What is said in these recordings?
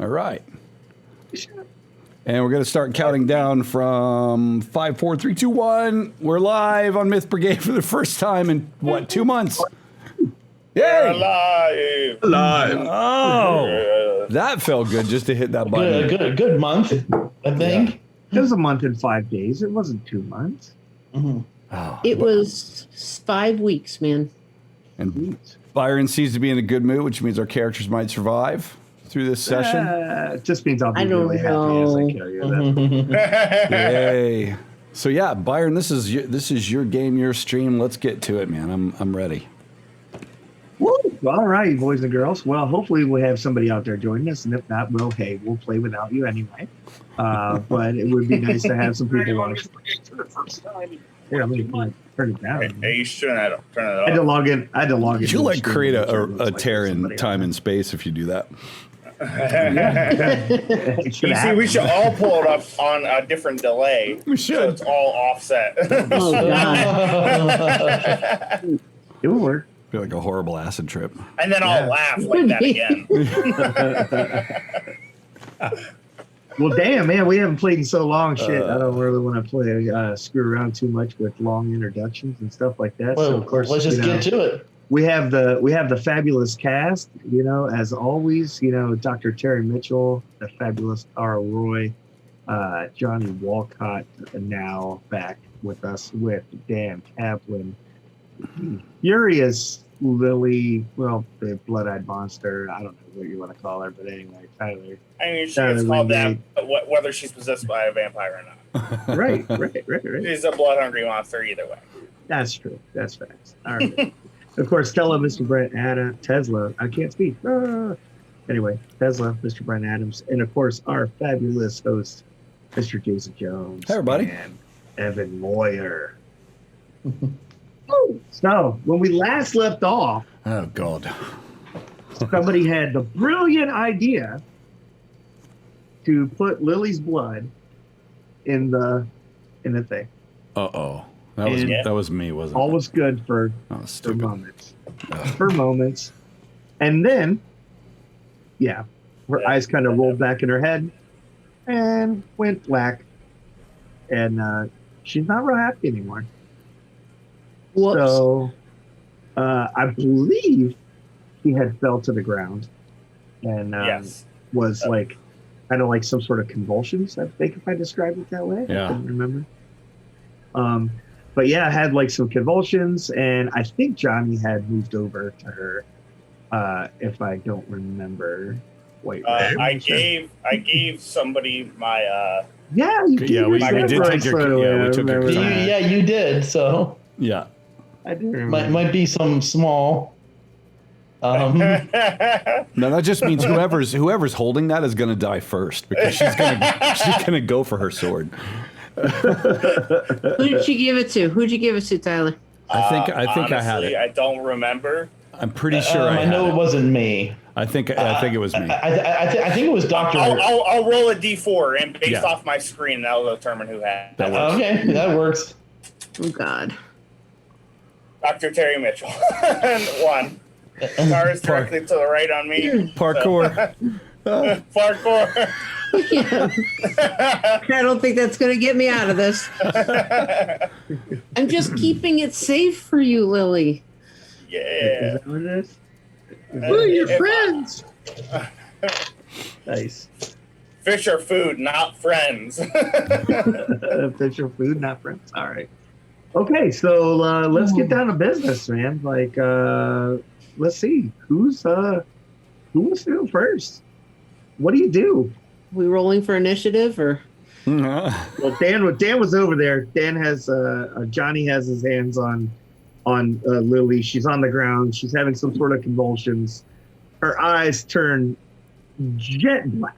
All right. And we're going to start counting down from 5, 4, 3, 2, 1. We're live on Myth Brigade for the first time in, 2 months? Yay! Alive. Oh, that felt good just to hit that button. Good month, I think. It was a month and 5 days. It wasn't 2 months. Mm-hmm. Oh, It was 5 weeks, man. And Byron seems to be in a good mood, which means our characters might survive through this session. It just means I'll be I don't really happy as I kill you. Yay! So yeah, Byron, this is your game, your stream. Let's get to it, man. I'm ready. Woo! All right, boys and girls. Well, hopefully we'll have somebody out there joining us, and if not, well, hey, we'll play without you anyway. But it would be nice to have some people watch. Yeah, let me turn it down. Hey, you shouldn't have turn it off. I had to log in. You'll like create a tear in time and space if you do that. You see, we should all pull it up on a different delay. We should. So it's all offset. Oh, God. It will work. Be like a horrible acid trip. And then I'll laugh like that again. Well, damn, man, we haven't played in so long. Shit, I don't really want to play screw around too much with long introductions and stuff like that. Well, so of course, let's just get to it. We have the fabulous cast, as always, Dr. Terry Mitchell, the fabulous Tara Roy, Johnny Walcott, now back with us with Dan Kaplan, Furious Lily, well, the Blood-Eyed Monster, I don't know what you want to call her, but anyway, Tyler. I mean, she gets called that whether she's possessed by a vampire or not. Right. She's a blood-hungry monster either way. That's true. That's facts. All right. Of course, Stella, Mr. Brent Adams, Tesla. I can't speak. Anyway, Tesla, Mr. Brent Adams, and of course, our fabulous host, Mr. Jason Jones. Hey, everybody. And Evan Moyer. So, when we last left off, Oh God. somebody had the brilliant idea to put Lily's blood in the thing. Uh-oh. That was me, wasn't All it? was good for moments. For moments. And then, her eyes kind of rolled back in her head and went black. And she's not real happy anymore. Whoops. So I believe he had fell to the ground and was like kind of like some sort of convulsions, I think, if I described it that way. Yeah. I couldn't remember. But yeah, I had like some convulsions, and I think Johnny had moved over to her, if I don't remember. Wait, I gave somebody my we did take your Yeah, you did. So yeah, I do remember. might be some small. No, that just means whoever's holding that is going to die first because she's gonna go for her sword. Who did she give it to? Who'd you give it to, Tyler? I think honestly, I had it. I don't remember. I'm pretty sure I know it wasn't me. I think it was me. I think it was Doctor. I'll roll a d4, and based off my screen, that'll determine who had it. Okay, that works. Oh, God. Dr. Terry Mitchell. 1. Tara's directly to the right on me. Parkour. Parkour. Yeah. I don't think that's going to get me out of this. I'm just keeping it safe for you, Lily. Yeah. Is that what it is? We're your friends. Nice. Fish are food, not friends. Fish are food, not friends. All right. Okay, so let's get down to business, man. Like, let's see who wants to go first. What do you do? We rolling for initiative or? Well, Dan was over there. Dan has Johnny has his hands on Lily. She's on the ground. She's having some sort of convulsions. Her eyes turn jet black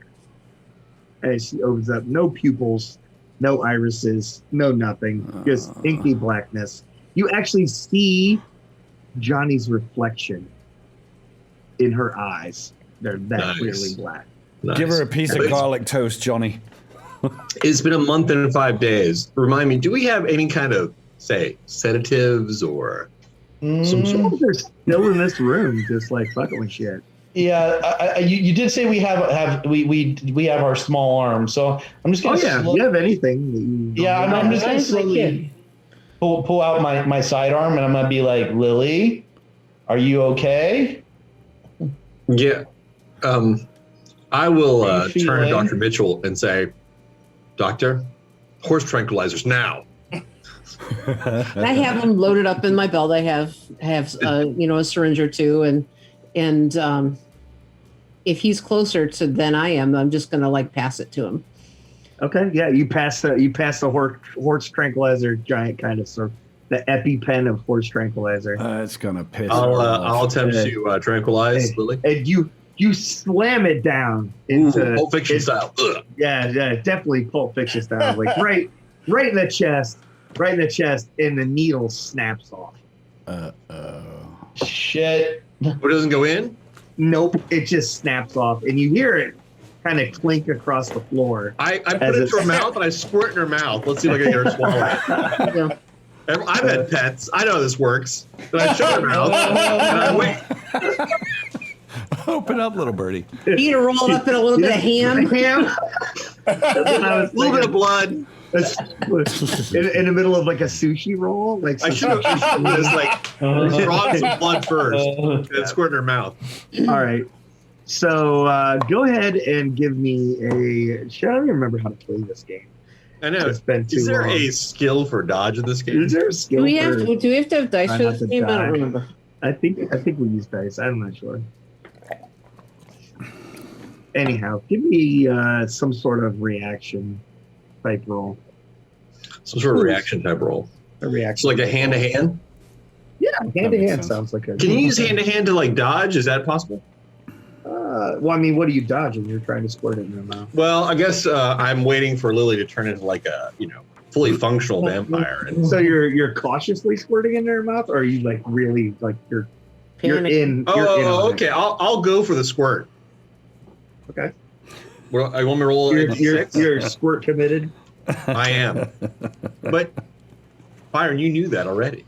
as she opens up. No pupils, no irises, no nothing. Just inky blackness. You actually see Johnny's reflection in her eyes. They're that clearly black. Nice. Give her a piece of garlic toast, Johnny. It's been a month and 5 days. Remind me, do we have any kind of, say, sedatives or some sort? They're still in this room, just like fucking with shit. Yeah, you did say we have our small arms, so I'm just Oh gonna. yeah, if you have anything that you Yeah, I'm just gonna That's my slowly kid. pull out my sidearm, and I'm gonna be like, Lily, are you okay? Yeah. I will How you turn to feeling? Dr. Mitchell and say, Doctor, horse tranquilizers now. And I have them loaded up in my belt. I have a syringe or two, and if he's closer to than I am, I'm just gonna like pass it to him. Okay, yeah, you pass the horse tranquilizer giant kind of sort of the EpiPen of horse tranquilizer, It's gonna piss her I'll off. attempt to tranquilize and, Lily. and you slam it down into Pulp Fiction style. Ugh. Yeah, definitely Pulp Fiction style, like right in the chest, and the needle snaps off. Shit. What doesn't go in? Nope, it just snaps off, and you hear it kind of clink across the floor. I put As it it's- to her mouth and I squirt in her mouth. Let's see if I can get her to swallow it. Yeah. I've had pets. I know this works. And I shut her mouth and I wait. Open up, little birdie. You need to roll it up in a little bit of ham. Ham. That's what I was A little bit thinking. of blood. In the middle of like a sushi roll, like I should have just like drawn some blood first and then squirt in her mouth. All right. So go ahead and give me a. Shit, I don't even remember how to play this game. I know. It's been too Is there long. a skill for dodge in this game? Is there a skill? Do we have for- to have dice Try for not this to game? I die. don't remember. I think we use dice. I'm not sure. Anyhow, give me some sort of reaction type roll. Some sort of reaction type roll. A reaction. So like a hand to hand? Yeah, hand to makes hand sense. sounds like a. Can you use hand to hand to like dodge? Is that possible? Well, I mean, what are you dodging? You're trying to squirt it in their mouth. Well, I guess I'm waiting for Lily to turn into like a, fully functional vampire. And So you're cautiously squirting in their mouth, or are you like really like you're Panic. in? You're in on it? okay. I'll go for the squirt. Okay. Well, I want me to roll a six. You're squirt committed. I am. But Byron, you knew that already.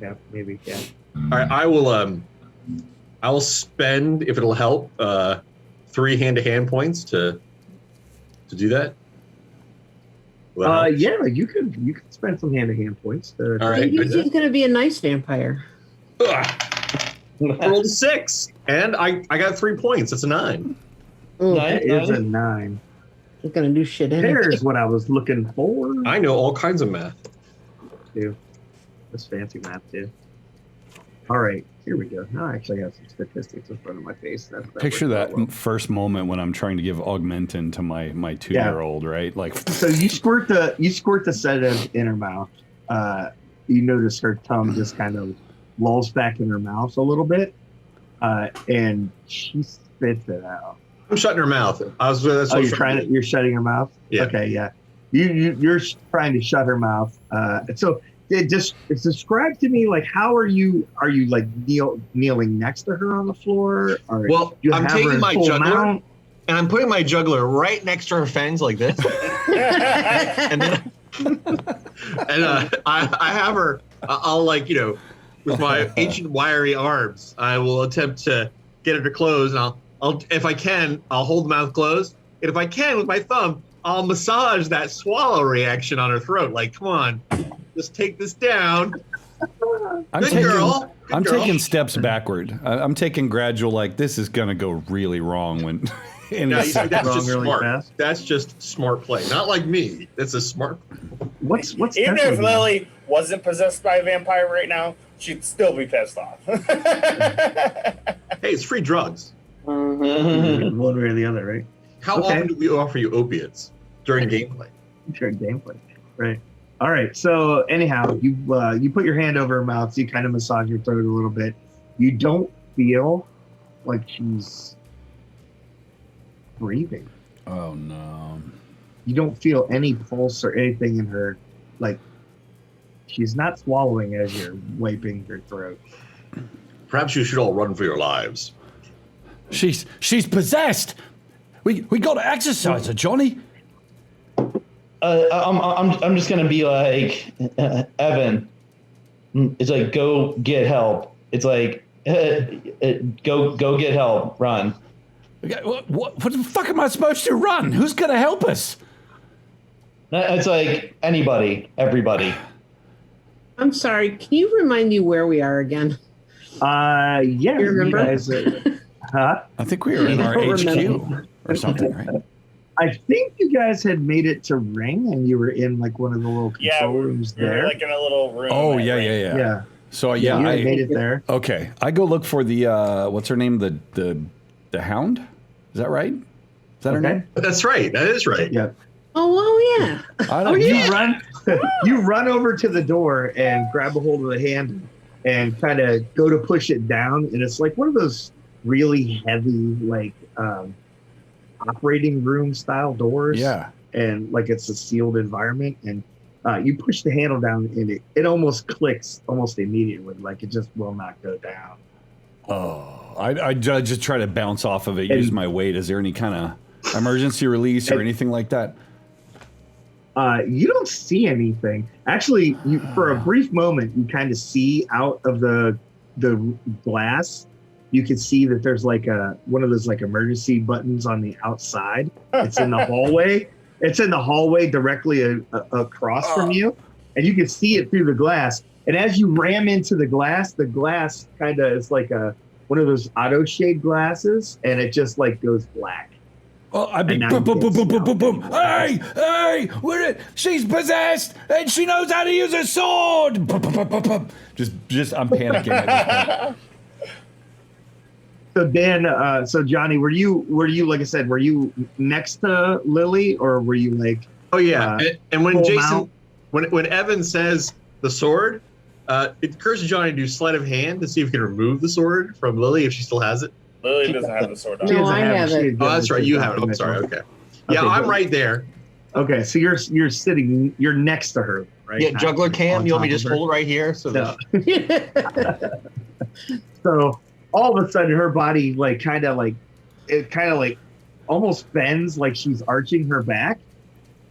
Yeah, maybe. Yeah. All right, I will spend, if it'll help, 3 hand-to-hand points to do that. Will that help? Yeah, you could spend some hand to hand points. To, All right. He's going to be a nice vampire. Ugh. I rolled a 6, and I got 3 points. That's a 9. Ooh, Nice. That is a 9. He's going to do shit anyway. There's what I was looking for. I know all kinds of math. This fancy math too. All right, here we go. Now I actually have some statistics in front of my face. Picture worked out that well. first moment when I'm trying to give Augmentin to my 2-year-old, right? Like, So you squirt the sedative in her mouth. You notice her tongue just kind of lolls back in her mouth a little bit, and she spits it out. I'm shutting her mouth. You're shutting her mouth. Yeah. Okay. Yeah. You're trying to shut her mouth. So it's described to me, like, how are you like kneeling next to her on the floor? Or Well, you I'm have her taking in my full juggler mount? and I'm putting my juggler right next to her fangs like this. And then I have her. I'll with my ancient wiry arms, I will attempt to get her to close, and I'll if I can, I'll hold the mouth closed, and if I can with my thumb, I'll massage that swallow reaction on her throat. Like, come on, just take this down. I'm Good girl. Good I'm girl. taking steps backward. I'm taking gradual, like, this is going to go really wrong when. Now, you see, that's Wrong just really smart. fast. That's just smart play. Not like me. That's a smart. What's Even Tesla if doing? Lily wasn't possessed by a vampire right now, she'd still be pissed off. Hey, it's free drugs. One way or the other, right? How Okay. often do we offer you opiates during gameplay? Sure, gameplay. Right. All right. So anyhow, you put your hand over her mouth, so you kind of massage her throat a little bit. You don't feel like she's breathing. Oh, no. You don't feel any pulse or anything in her. Like, she's not swallowing as you're wiping her throat. Perhaps you should all run for your lives. She's possessed. We got to exercise her, Johnny. I'm just gonna be like, Evan. It's like, go get help. It's like, Go get help. Run. What the fuck am I supposed to run? Who's going to help us? It's like anybody, everybody. I'm sorry. Can you remind me where we are again? Yeah. You remember? guys, huh? I think we were in our don't HQ remember. or something, right? I think you guys had made it to Ring, and you were in like one of the little control rooms we were there. like in a little room. Oh, at yeah. Yeah. So, You I made it there. okay. I go look for the, what's her name? The Hound? Is that right? Is that her name? That's right. That is right. Yeah. Oh, yeah. I don't You run over to the door and grab a hold of the handle and kind of go to push it down, and it's like one of those really heavy, like operating room style doors. Yeah. And like it's a sealed environment, and you push the handle down, and it almost clicks almost immediately, like it just will not go down. Oh, I just try to bounce off of it, use my weight. Is there any kind of emergency release or anything like that? You don't see anything. Actually, for a brief moment, you kind of see out of the glass. You can see that there's like one of those like emergency buttons on the outside. It's in the hallway. It's in the hallway directly across from you, and you can see it through the glass. And as you ram into the glass kind of is like one of those auto shade glasses, and it just like goes black. Oh, I'd be boom, boom, boom, boom, boom, boom, boom. Hey, she's possessed, and she knows how to use a sword. Boom, boom, boom, boom, boom. Just, I'm panicking at this point. So Dan, so Johnny, were you like I said, were you next to Lily, or were you like? Oh yeah, and when full Jason, mount? when Evan says the sword, it occurs to Johnny to do sleight of hand to see if he can remove the sword from Lily if she still has it. Lily doesn't have the sword on. She No, doesn't I have have she it. had Oh, that's given right. it You to have it. I'm Mitchell. sorry. Okay. Yeah, Okay, I'm good. right there. Okay, so you're sitting, you're next to her, right? Yeah, Not juggler on cam. You want me to top just of her? hold right here? So No. that So all of a sudden, her body like kind of like almost bends, like she's arching her back,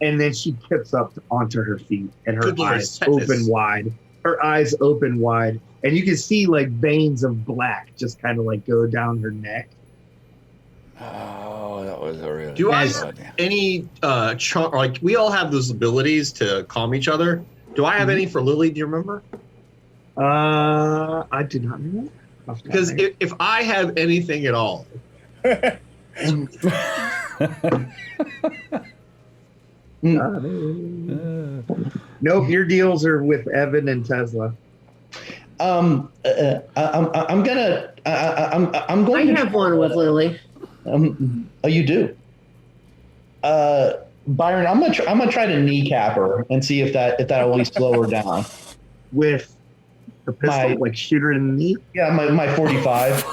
and then she tips up onto her feet, and her Good Lord, eyes tetanus. open wide. Her eyes open wide, and you can see like veins of black just kind of like go down her neck. Oh, that was a really Do I bad have idea. any like we all have those abilities to calm each other? Do I have any for Lily? Do you remember? I do not know. Because if I have anything at all, Nope, your deals are with Evan and Tesla. I'm going I to have one with Lily. oh, you do. Byron, I'm gonna try to kneecap her and see if that'll at least slow her down. With the pistol, like shoot her in the knee. Yeah, my 45.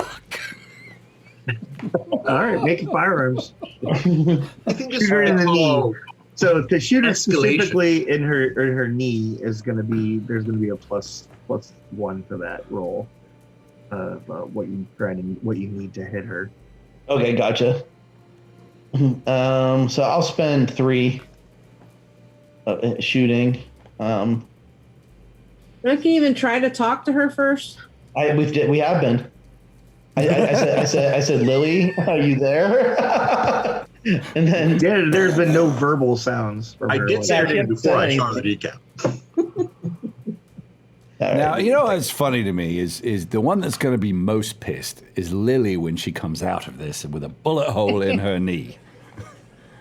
All right, making firearms. I think just Shoot her in the knee. So to shoot her Escalation. specifically in her knee is going to be there's going to be a plus one for that roll of what you need to hit her. Okay, gotcha. So I'll spend 3 shooting. I can even try to talk to her first. We have been. I said, Lily, are you there? And then Yeah, there's been no verbal sounds from I her. did say her Yeah, name before I yeah. shot the decap. Now, you know what's funny to me is the one that's going to be most pissed is Lily when she comes out of this with a bullet hole in her knee.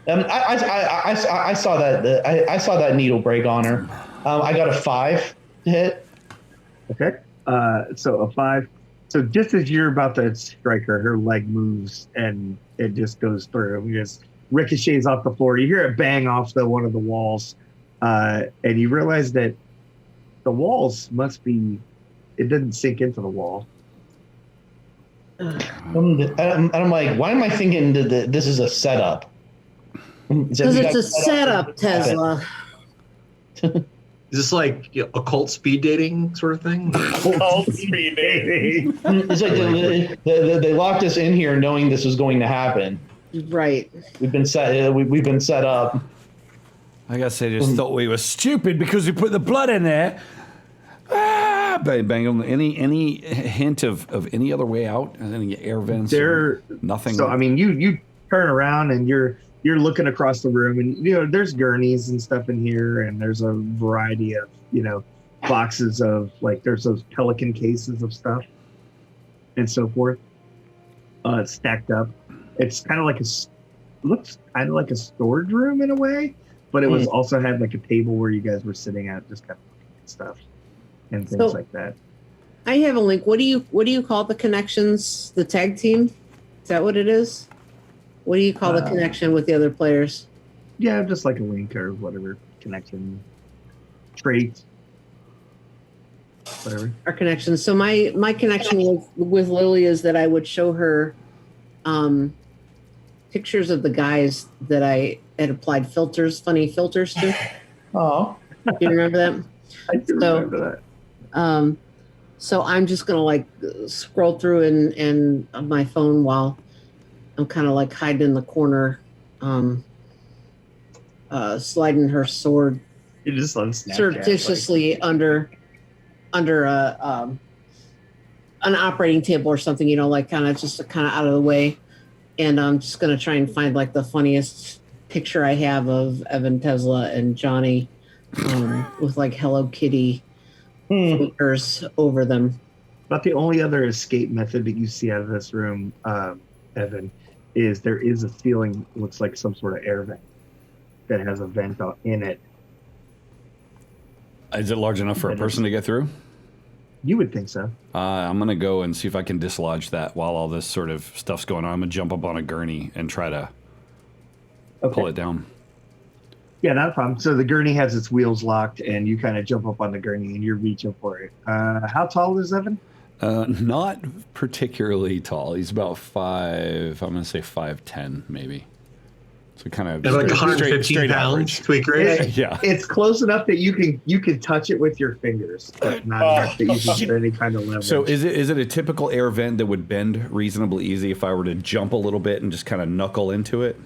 I saw that. I saw that needle break on her. I got a 5 to hit. Okay. So a 5. So just as you're about to strike her, her leg moves and it just goes through. It just ricochets off the floor. You hear it bang off one of the walls, and you realize that the walls must be. It didn't sink into the wall. And I'm like, why am I thinking that this is a setup? Because it's a setup, Tesla. Is this like occult speed dating sort of thing? Cult speed dating. It's like they locked us in here knowing this was going to happen. Right. We've been set up. I guess they just thought we were stupid because we put the blood in there. Ah! bang on any hint of any other way out? Any air vents? Nothing. So I mean, you turn around and you're looking across the room, and there's gurneys and stuff in here, and there's a variety of boxes of there's those pelican cases of stuff and so forth. Stacked up. It's kind of looks kind of like a storage room in a way, but it was also had like a table where you guys were sitting at, just kind of looking at stuff and things like that. I have a link. What do you call the connections? The tag team? Is that what it is? What do you call the connection with the other players? Yeah, just like a link or whatever connection, trait, whatever. Our connections. So my connection with Lily is that I would show her pictures of the guys that I had applied funny filters to. Oh, Do you remember that? I do remember that. So I'm just gonna scroll through and on my phone while I'm kind of hiding in the corner, sliding her sword You just on Snapchat, surreptitiously under an operating table or something, kind of out of the way. And I'm just gonna try and find the funniest picture I have of Evan, Tesla, and Johnny with Hello Kitty flickers over them. About the only other escape method that you see out of this room, Evan, is there is a ceiling, looks like some sort of air vent that has a vent in it. Is it large enough for a person to get through? You would think so. I'm going to go and see if I can dislodge that while all this sort of stuff's going on. I'm going to jump up on a gurney and try to pull it down. Yeah, not a problem. So the gurney has its wheels locked, and you kind of jump up on the gurney, and you're reaching for it. How tall is Evan? Not particularly tall. He's about 5, I'm going to say 5'10", maybe. So kind of 115 straight pounds, average. tweaker. Yeah. It's close enough that you can touch it with your fingers, but not enough that you can get any kind of leverage. So is it a typical air vent that would bend reasonably easy if I were to jump a little bit and just kind of knuckle into it?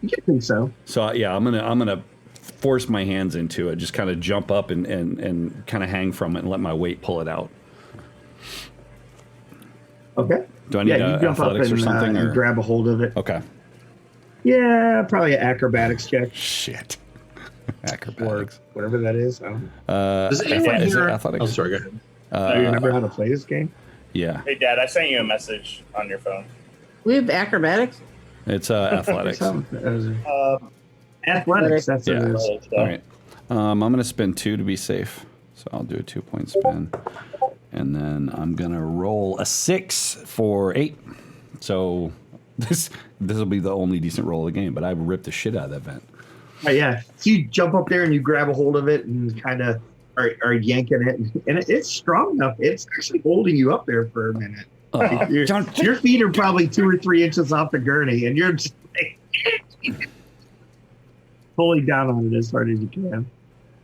You think so? So yeah, I'm gonna force my hands into it, just kind of jump up and kind of hang from it and let my weight pull it out. Okay. Do I need you jump up athletics and, or something? and grab a hold of it. Okay. Yeah, probably an acrobatics check. Shit. Or Acrobatics. whatever that is. I don't know. Does anyone Is it here? athletics? Oh, sorry. Go ahead. Do you remember how to play this game? Yeah. Hey, Dad, I sent you a message on your phone. We have acrobatics. It's athletics. Athletics, that's what it is. All right. I'm going to spend 2 to be safe. So I'll do a 2-point spin. And then I'm going to roll a 6 for 8. So this will be the only decent roll of the game, but I ripped the shit out of that vent. Yeah. So you jump up there and you grab a hold of it and kind of are yanking it. And it's strong enough. It's actually holding you up there for a minute. Your feet are probably 2 or 3 inches off the gurney, and you're just pulling down on it as hard as you can.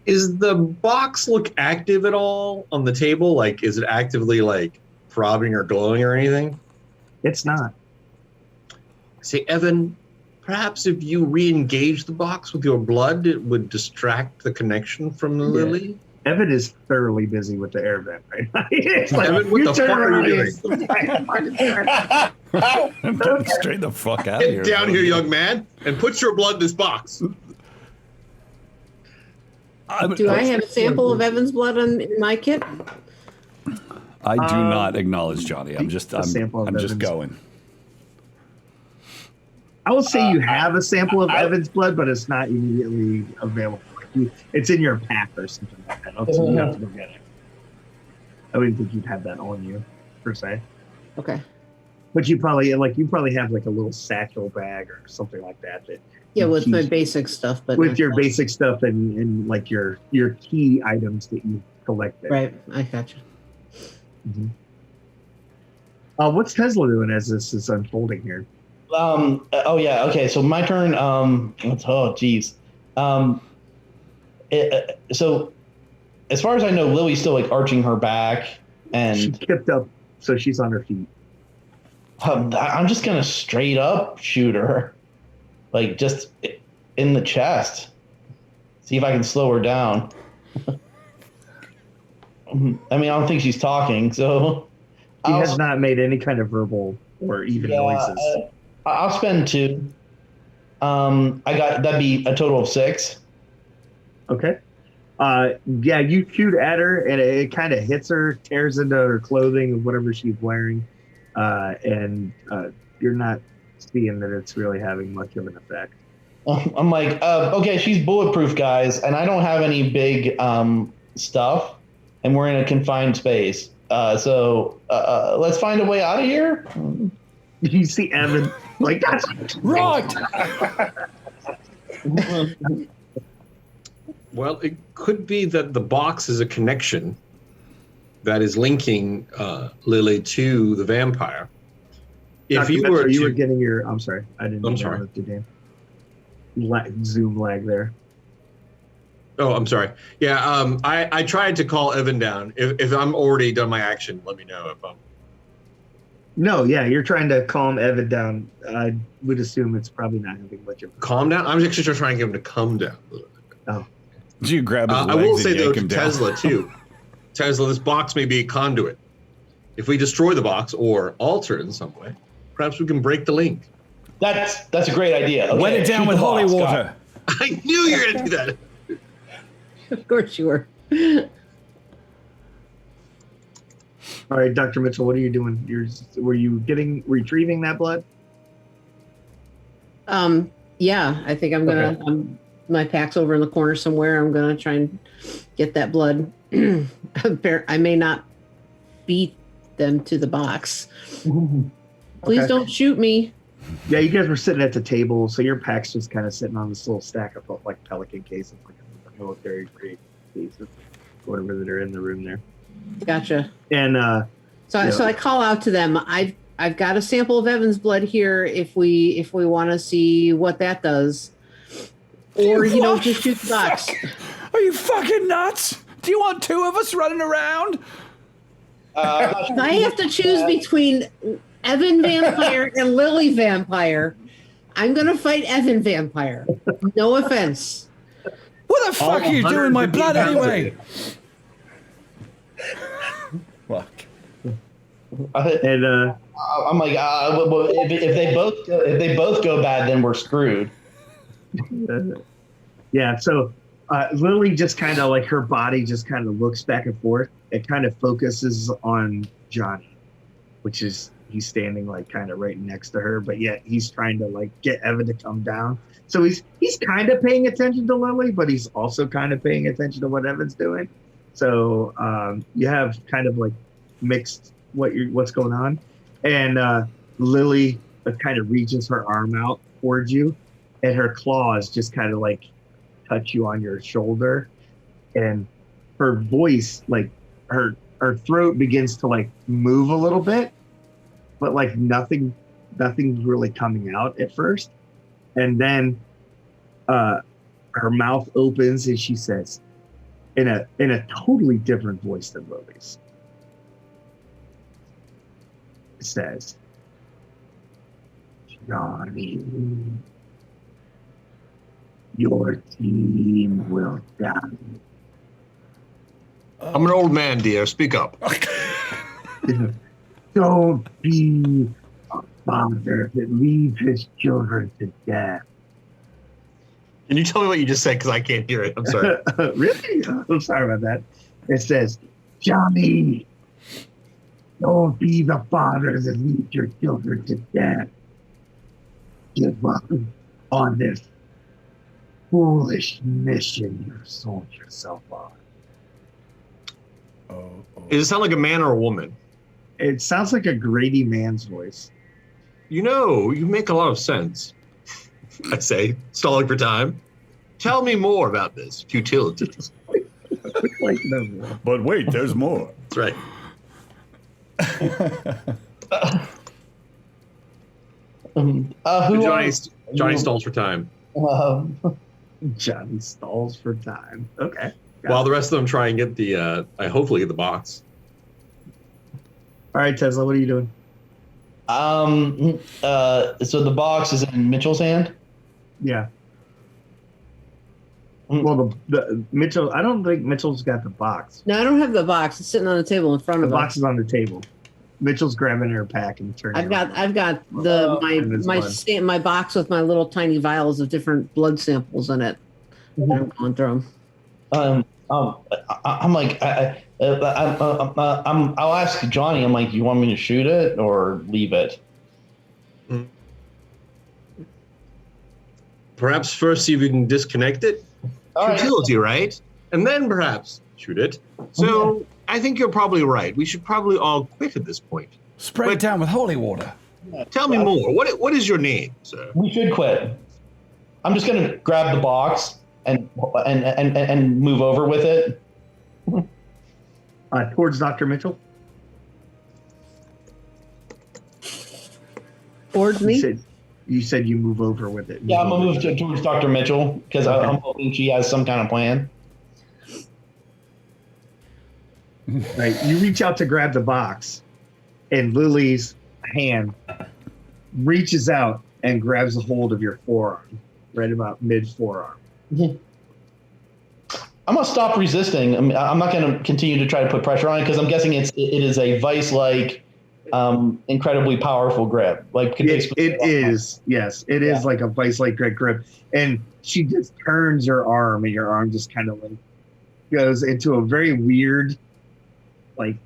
Is the box look active at all on the table? Is it actively throbbing or glowing or anything? It's not. Say, Evan, perhaps if you re-engage the box with your blood, it would distract the connection from Lily? Evan is thoroughly busy with the air vent right now. It's Evan, what the fuck are you Get straight the fuck out of here. Get down here, young man, and put your blood in this box. Do I have a sample of Evan's blood in my kit? I do not acknowledge Johnny. I'm just going. I will say you have a sample of Evan's blood, but it's not immediately available. It's in your pack or something like that. So you have to go get it. I wouldn't think you'd have that on you, per se. Okay. But you probably have a little satchel bag or something like that. Yeah, with my basic stuff, but with your basic stuff and your key items that you collected. Right, I gotcha. Mm-hmm. What's Tesla doing as this is unfolding here? Oh yeah. Okay. So my turn. Geez. So as far as I know, Lily's still arching her back, and she tipped up, so she's on her feet. I'm just gonna straight up shoot her, just in the chest. See if I can slow her down. I mean, I don't think she's talking, so He has not made any kind of verbal or even noises. I'll spend 2. That'd be a total of 6. Okay. Yeah, you shoot at her and it kind of hits her, tears into her clothing and whatever she's wearing, and you're not seeing that it's really having much of an effect. I'm like, okay, she's bulletproof, guys, and I don't have any big stuff, and we're in a confined space. So let's find a way out of here. You see Evan like that's Right. Well, it could be that the box is a connection that is linking Lily to the vampire. If Dr. you Metzer, were you were to, getting your. I'm sorry, I didn't. I'm sorry. Zoom lag there. oh, I'm sorry. Yeah, I tried to call Evan down. If I'm already done my action, let me know if I'm. No, yeah, you're trying to calm Evan down. I would assume it's probably not having much of. Calm down. I'm actually just trying to get him to come down a little bit. Oh, Do you grab his legs I will and say though yank to him down? Tesla too. Tesla, this box may be a conduit. If we destroy the box or alter it in some way, perhaps we can break the link. That's a great idea. Okay, Wet it down shoot with the holy box, got water. I knew you were going to do that. Of course you were. all right, Dr. Mitchell, what are you doing? Were you retrieving that blood? Yeah, I think I'm gonna. Okay. My pack's over in the corner somewhere. I'm gonna try and get that blood. I may not beat them to the box. Please Okay. don't shoot me. Yeah, you guys were sitting at the table, so your pack's just kind of sitting on this little stack of like Pelican cases, like a military grade cases, whatever that are in the room there. Gotcha. And So I call out to them. I've got a sample of Evan's blood here. If we want to see what that does, or just shoot the box. Are you fucking nuts? Do you want 2 of us running around? If I have to choose between Evan Vampire and Lily Vampire, I'm gonna fight Evan Vampire. No offense. What the fuck are you doing with my blood anyway? Fuck. and I'm like, well, if they both go bad, then we're screwed. yeah, so Lily just kind of like her body just kind of looks back and forth. It kind of focuses on Johnny, which is he's standing like kind of right next to her, but yet he's trying to like get Evan to come down. So he's kind of paying attention to Lily, but he's also kind of paying attention to what Evan's doing. So you have kind of like mixed what's going on, and Lily kind of reaches her arm out towards you, and her claws just kind of like touch you on your shoulder, and her voice, like her throat begins to like move a little bit, but like nothing's really coming out at first, and then her mouth opens and she says in a totally different voice than Lily's, says, Johnny, your team will die. I'm an old man, dear. Speak up. Don't be a father that leaves his children to death. Can you tell me what you just said? Because I can't hear it. I'm sorry. Really? I'm sorry about that. It says, Johnny, don't be the father that leads your children to death. Give up on this foolish mission you've sold yourself on. Does it sound like a man or a woman? It sounds like a Grady Man's voice. You make a lot of sense. I say, stalling for time. Tell me more about this futility. Like, no. But wait, there's more. That's right. Johnny stalls for time. Johnny stalls for time. Okay. While the rest of them try and get the, hopefully get the box. All right, Tesla, what are you doing? So the box is in Mitchell's hand. Yeah. Well, the Mitchell. I don't think Mitchell's got the box. No, I don't have the box. It's sitting on the table in front The of box us. is on the table. Mitchell's grabbing her pack and turning. I've got the And his blood. my box with my little tiny vials of different blood samples in it. And I'm going through them. I'm like, I'll ask Johnny. I'm like, you want me to shoot it or leave it? Perhaps first see if we can disconnect it. All right. Futility, right? And then perhaps shoot it. So I think you're probably right. We should probably all quit at this point. Spray it down with holy water. Tell me more. What is your name, sir? We should quit. I'm just gonna grab the box and move over with it. Towards Dr. Mitchell. Towards me? You said you move over with it. Yeah, I'm gonna move towards Dr. Mitchell because I'm hoping she has some kind of plan. Right. You reach out to grab the box, and Lily's hand reaches out and grabs a hold of your forearm, right about mid forearm. I'm gonna stop resisting. I'm not gonna continue to try to put pressure on it because I'm guessing it is a vice-like, incredibly powerful grip. Like It is, yes, it is like a vice-like grip, and she just turns her arm, and your arm just kind of like goes into a very weird, like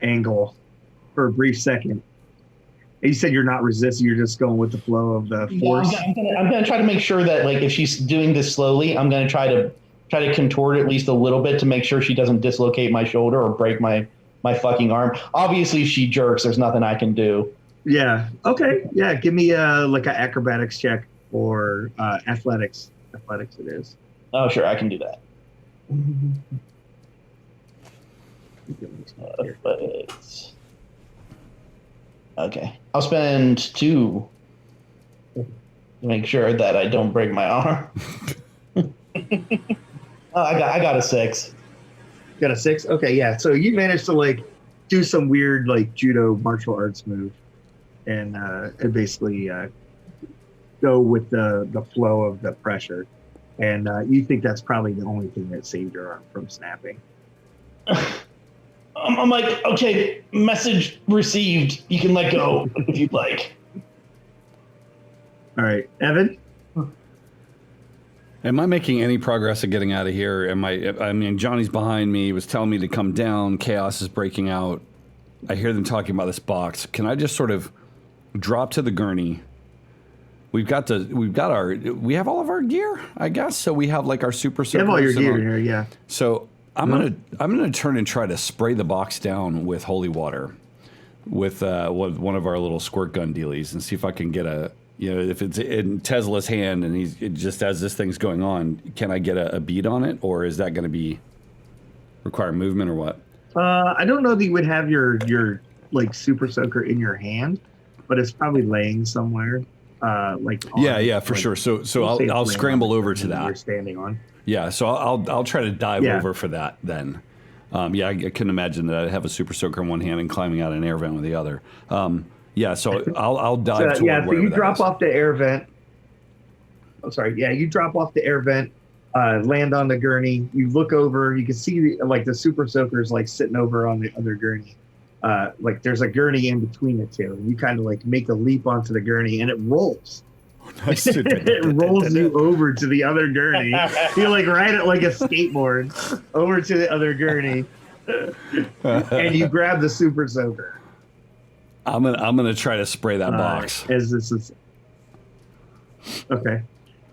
angle for a brief second. And you said you're not resisting; you're just going with the flow of the force. I'm gonna try to make sure that, like, if she's doing this slowly, I'm gonna try to contort at least a little bit to make sure she doesn't dislocate my shoulder or break my fucking arm. Obviously, if she jerks, there's nothing I can do. Yeah. Okay. Yeah. Give me like an acrobatics check or athletics. Athletics it is. Oh, sure, I can do that. Athletics. Okay, I'll spend 2 to make sure that I don't break my arm. I got a 6. Got a 6? Okay, yeah. So you managed to like do some weird like judo martial arts move and basically go with the flow of the pressure. And you think that's probably the only thing that saved your arm from snapping. I'm like, okay, message received. You can let go if you'd like. All right, Evan? Am I making any progress at getting out of here? I mean, Johnny's behind me. He was telling me to come down. Chaos is breaking out. I hear them talking about this box. Can I just sort of drop to the gurney? We have all of our gear, I guess. So we have like our super. You have all your gear here, yeah. So I'm gonna turn and try to spray the box down with holy water, with one of our little squirt gun dealies, and see if I can get a. You know, if it's in Tesla's hand and it just as this thing's going on, can I get a bead on it, or is that going to require movement or what? I don't know that you would have your like super soaker in your hand, but it's probably laying somewhere. For sure. So I'll scramble over to that. You're standing on. Yeah, so I'll try to dive over for that then. I couldn't imagine that I'd have a super soaker in one hand and climbing out an air vent with the other. So I'll dive toward so you drop off the air vent. Oh, sorry. Yeah, you drop off the air vent, land on the gurney. You look over. You can see the super soakers like sitting over on the other gurney. Like there's a gurney in between the two. And you kind of like make a leap onto the gurney, and it rolls. It rolls you over to the other gurney. You like ride it like a skateboard over to the other gurney, and you grab the super soaker. I'm gonna try to spray that box. As this is okay.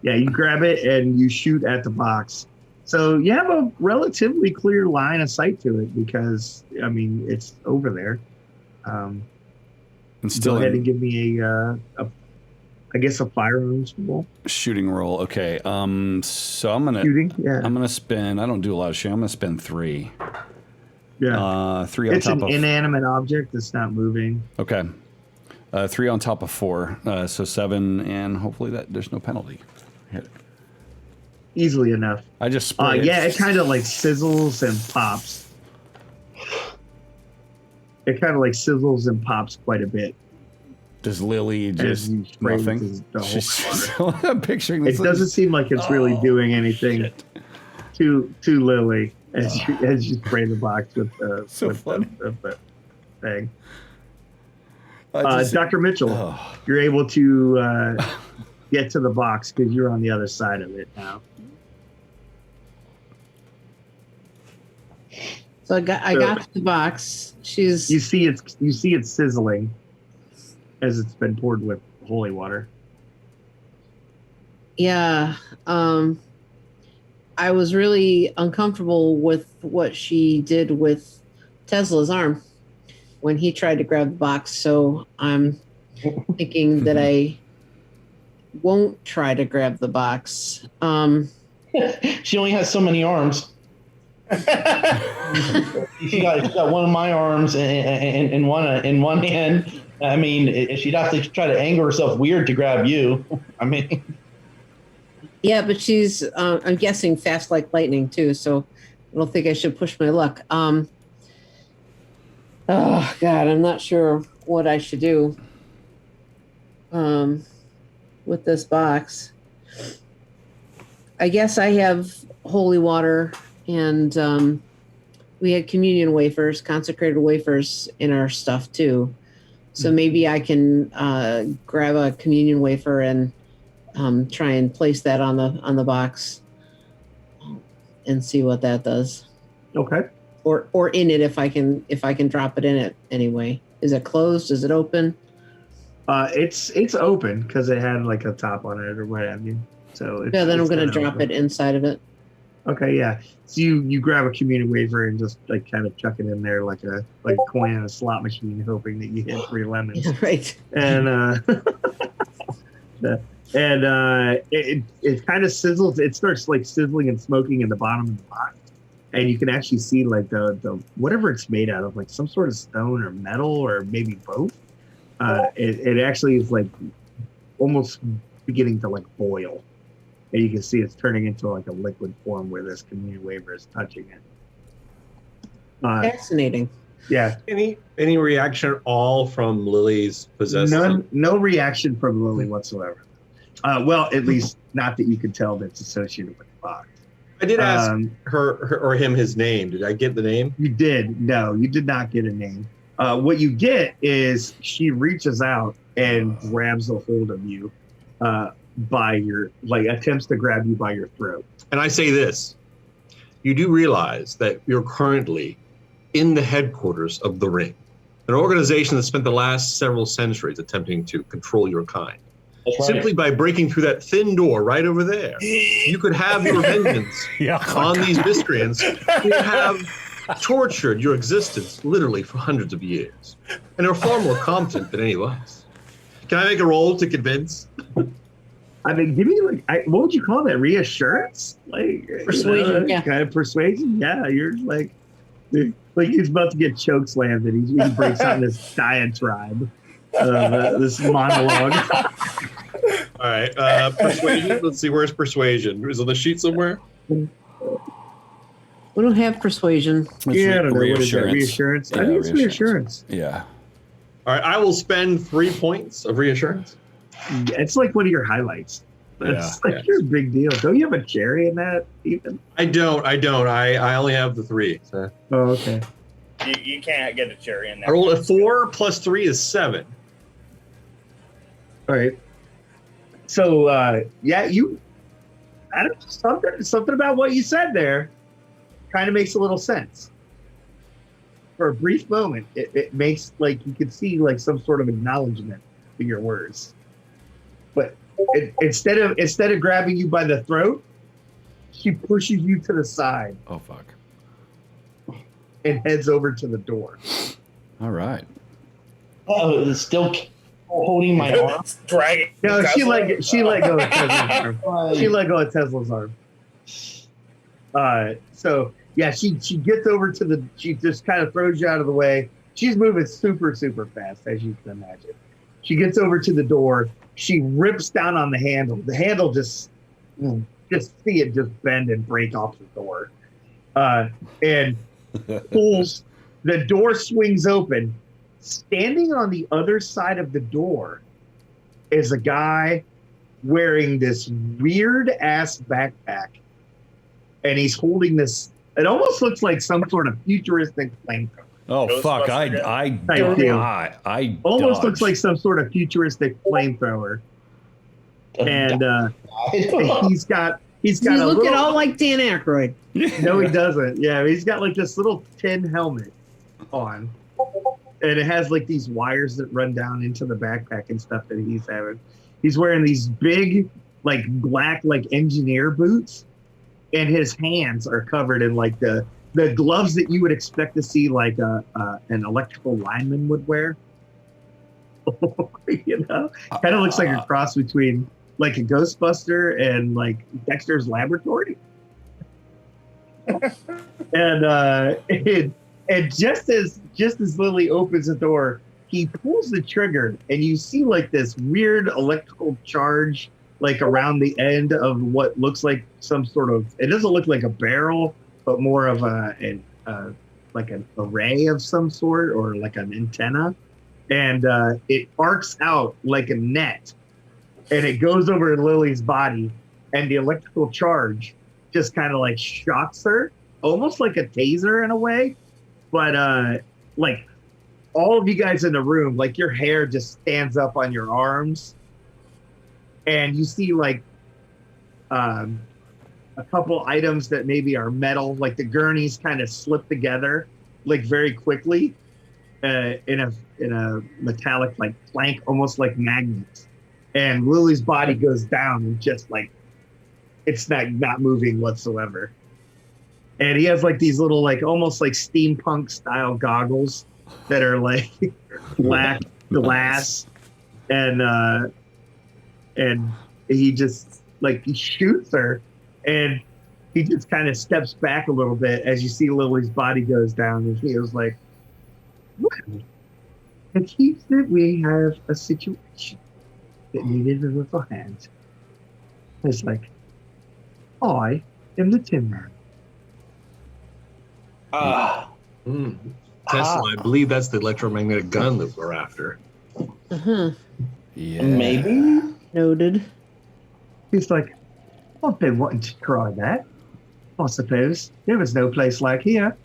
Yeah, you grab it and you shoot at the box. So you have a relatively clear line of sight to it because I mean it's over there. And still go ahead and give me a firearms roll. Shooting roll. Okay. So I'm gonna shooting. Yeah. I'm gonna spend. I don't do a lot of shooting. I'm gonna spend 3. Yeah. 3 on it's top an inanimate object that's not moving. Okay. 3 on top of 4. So 7, and hopefully that there's no penalty. Here. Easily enough. I just spray it. Yeah, it kind of like sizzles and pops. It kind of like sizzles and pops quite a bit. Does Lily just you spray nothing? the whole I'm picturing this. It doesn't seem like it's really doing anything to Lily as you spray the box with the So with funny. the thing. Just- Dr. Mitchell, Oh. you're able to get to the box because you're on the other side of it now. So I got to the box. You see it sizzling as it's been poured with holy water. Yeah. I was really uncomfortable with what she did with Tesla's arm when he tried to grab the box. So I'm thinking that I won't try to grab the box. She only has so many arms. She got one of my arms in one hand. I mean, she'd have to try to angle herself weird to grab you. I mean, Yeah, but she's, I'm guessing, fast like lightning too. So I don't think I should push my luck. Oh, God, I'm not sure what I should do with this box. I guess I have holy water and we had communion wafers, consecrated wafers in our stuff too. So maybe I can grab a communion wafer and try and place that on the box and see what that does. Okay. Or in it if I can drop it in it anyway. Is it closed? Is it open? It's open because it had like a top on it or what have you. So Yeah, then I'm gonna kinda drop open. it inside of it. Okay, yeah. So you grab a community wafer and just like kind of chuck it in there like a coin in a slot machine, hoping that you hit 3 lemons. Yeah, right. And it kind of sizzles. It starts like sizzling and smoking in the bottom of the box, and you can actually see like the whatever it's made out of, like some sort of stone or metal or maybe both. It actually is like almost beginning to like boil. And you can see it's turning into like a liquid form where this communion wafer is touching it. Fascinating. Yeah, Any reaction at all from Lily's possessed? no reaction from Lily whatsoever. Well, at least not that you could tell that's associated with the box. I did ask her or him his name. Did I get the name? You did. No, you did not get a name. What you get is she reaches out and grabs a hold of you by your, like, attempts to grab you by your throat. And I say this. You do realize that you're currently in the headquarters of the Ring, an organization that spent the last several centuries attempting to control your kind. Simply by breaking through that thin door right over there, you could have your vengeance on these miscreants who have tortured your existence literally for hundreds of years and are far more competent than any of us. Can I make a roll to convince? I mean, give me what would you call that? Reassurance? Like Persuasion, yeah. Kind of persuasion. Yeah, you're like he's about to get choke slammed and he breaks out in this diatribe, this monologue. All right, persuasion. Let's see, where's persuasion? Is it on the sheet somewhere? We don't have persuasion. Yeah, I don't know. What is that? Reassurance? Yeah, I think it's reassurance. Yeah. All right, I will spend 3 points of reassurance. Yeah, it's like one of your highlights. That's your big deal. Don't you have a cherry in that even? I don't. I only have the 3. So. Oh, okay. You can't get a cherry in there. I rolled a 4 plus 3 is 7. All right. So yeah, I don't know, something about what you said there kind of makes a little sense. For a brief moment, it makes like you can see like some sort of acknowledgement in your words. But instead of grabbing you by the throat, she pushes you to the side Oh, fuck. and heads over to the door. All right. oh, it's still holding my arm. Dragging. No, she Tesla. let go of Tesla's arm. She let go of Tesla's arm. So yeah, she gets over to she just kind of throws you out of the way. She's moving super, super fast, as you can imagine. She gets over to the door. She rips down on the handle. The handle just see it just bend and break off the door. And pulls, the door swings open. Standing on the other side of the door is a guy wearing this weird ass backpack, and he's holding this. It almost looks like some sort of futuristic flamethrower. Oh fuck! I Almost dodged. looks like some sort of futuristic flamethrower, and he's got You a look little. at all like Dan Aykroyd. No, he doesn't. Yeah, he's got like this little tin helmet on, and it has like these wires that run down into the backpack and stuff that he's having. He's wearing these big, like black, like engineer boots, and his hands are covered in like the gloves that you would expect to see like an electrical lineman would wear. You know, kind of looks like a cross between like a Ghostbuster and like Dexter's Laboratory. And just as Lily opens the door, he pulls the trigger, and you see like this weird electrical charge like around the end of what looks like some sort of. It doesn't look like a barrel, but more of like an array of some sort, or like an antenna, and it arcs out like a net, and it goes over Lily's body, and the electrical charge just kind of like shocks her, almost like a taser in a way. But like all of you guys in the room, like your hair just stands up on your arms, and you see like a couple items that maybe are metal, like the gurneys kind of slip together like very quickly in a metallic like plank, almost like magnets. And Lily's body goes down and just like it's not moving whatsoever. And he has like these little like almost like steampunk style goggles that are like black glass, and he just like he shoots her, and he just kind of steps back a little bit as you see Lily's body goes down, and he was like, well, it seems that we have a situation that needed a little hand. It's like, I am the Tin Man. Tesla, I believe that's the electromagnetic gun that we're after. Uh-huh. Yeah. Maybe. Noted. He's like, I've been wanting to try that. I suppose there was no place like here.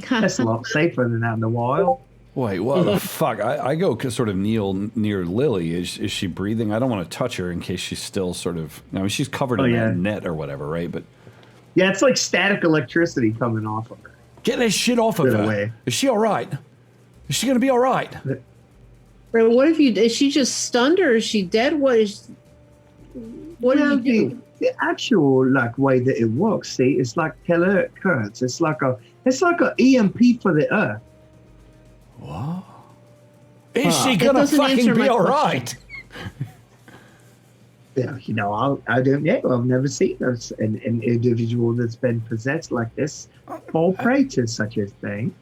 That's a lot safer than out in the wild. Wait, what the fuck? I go sort of kneel near Lily. Is she breathing? I don't want to touch her in case she's still sort of. I mean, she's covered in that net or whatever, right? But yeah, it's like static electricity coming off of her. get that shit off of Get her. away. Is she all right? Is she gonna be all right? Right, what if is she just stunned or is she dead? What do you do? The actual like way that it works, see, it's like caloric currents. It's like a EMP for the earth. What? Is she That gonna doesn't fucking answer be my all question. right? Yeah, you know, I don't know. I've never seen an individual that's been possessed like this fall prey to such a thing.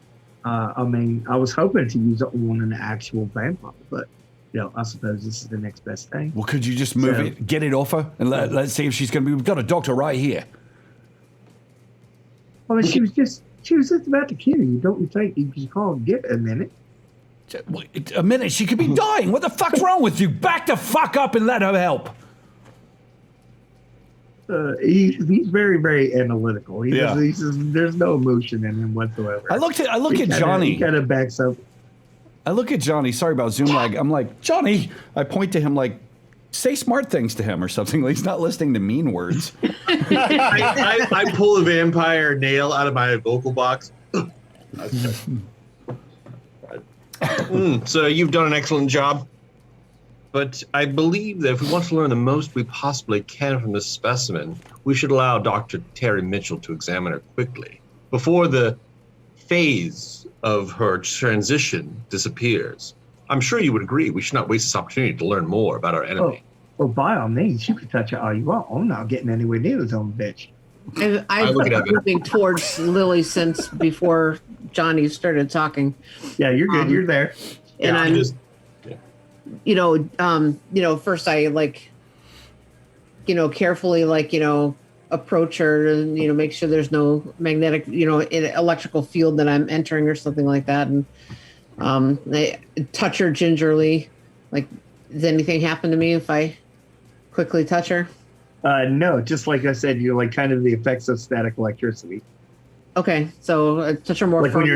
I mean, I was hoping to use it on an actual vampire, but you know, I suppose this is the next best thing. Well, could you just move it, get it off her, and let's see if she's gonna be. We've got a doctor right here. I mean, she was just about to kill you. Don't you think you can't give it a minute? A minute, she could be dying. What the fuck's wrong with you? Back the fuck up and let her help. He's very, very analytical. He Yeah. there's no emotion in him whatsoever. I look at Johnny. He kind of backs up. I look at Johnny. Sorry about Zoom lag. I'm like, Johnny. I point to him like, say smart things to him or something. He's not listening to mean words. I pull a vampire nail out of my vocal box. So you've done an excellent job. But I believe that if we want to learn the most we possibly can from this specimen, we should allow Dr. Terry Mitchell to examine her quickly before the phase of her transition disappears. I'm sure you would agree we should not waste this opportunity to learn more about our enemy. Well, by all means, you can touch it all you want. I'm not getting anywhere near his own bitch. I've look been at it. moving towards Lily since before Johnny started talking. Yeah, you're good. You're there. And Yeah, I'm first I like, carefully approach her and, make sure there's no magnetic, electrical field that I'm entering or something like that. And I touch her gingerly. Like, does anything happen to me if I quickly touch her? No, just like I said, you're like kind of the effects of static electricity. Okay, so I touch her more Like when firmly.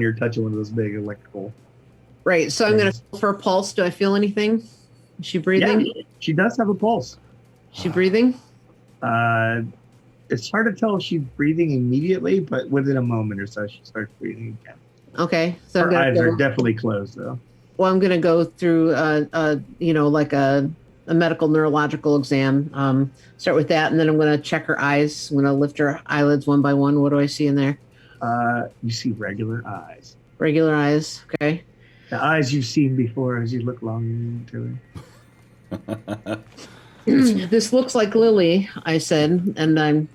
you're touching one of those big electrical. Right, so I'm going to go for a pulse. Do I feel anything? Is she breathing? Yeah, she does have a pulse. Is she breathing? It's hard to tell if she's breathing immediately, but within a moment or so, she starts breathing again. Okay, so Her eyes are definitely closed, though. Well, I'm going to go through, like a medical neurological exam. Start with that, and then I'm going to check her eyes. I'm going to lift her eyelids one by one. What do I see in there? You see regular eyes. Regular eyes. Okay. The eyes you've seen before as you look long into her. This looks like Lily, I said, and I,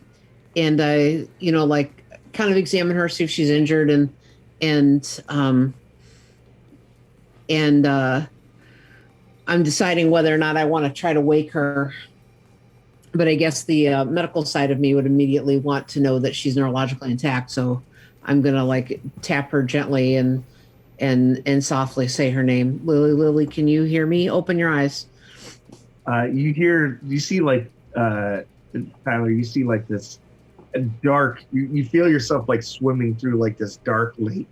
like kind of examine her, see if she's injured, and I'm deciding whether or not I want to try to wake her. But I guess the medical side of me would immediately want to know that she's neurologically intact. So I'm gonna like tap her gently and softly say her name. Lily, Lily, can you hear me? Open your eyes. You see like Tyler, you see like this dark, you feel yourself like swimming through like this dark lake.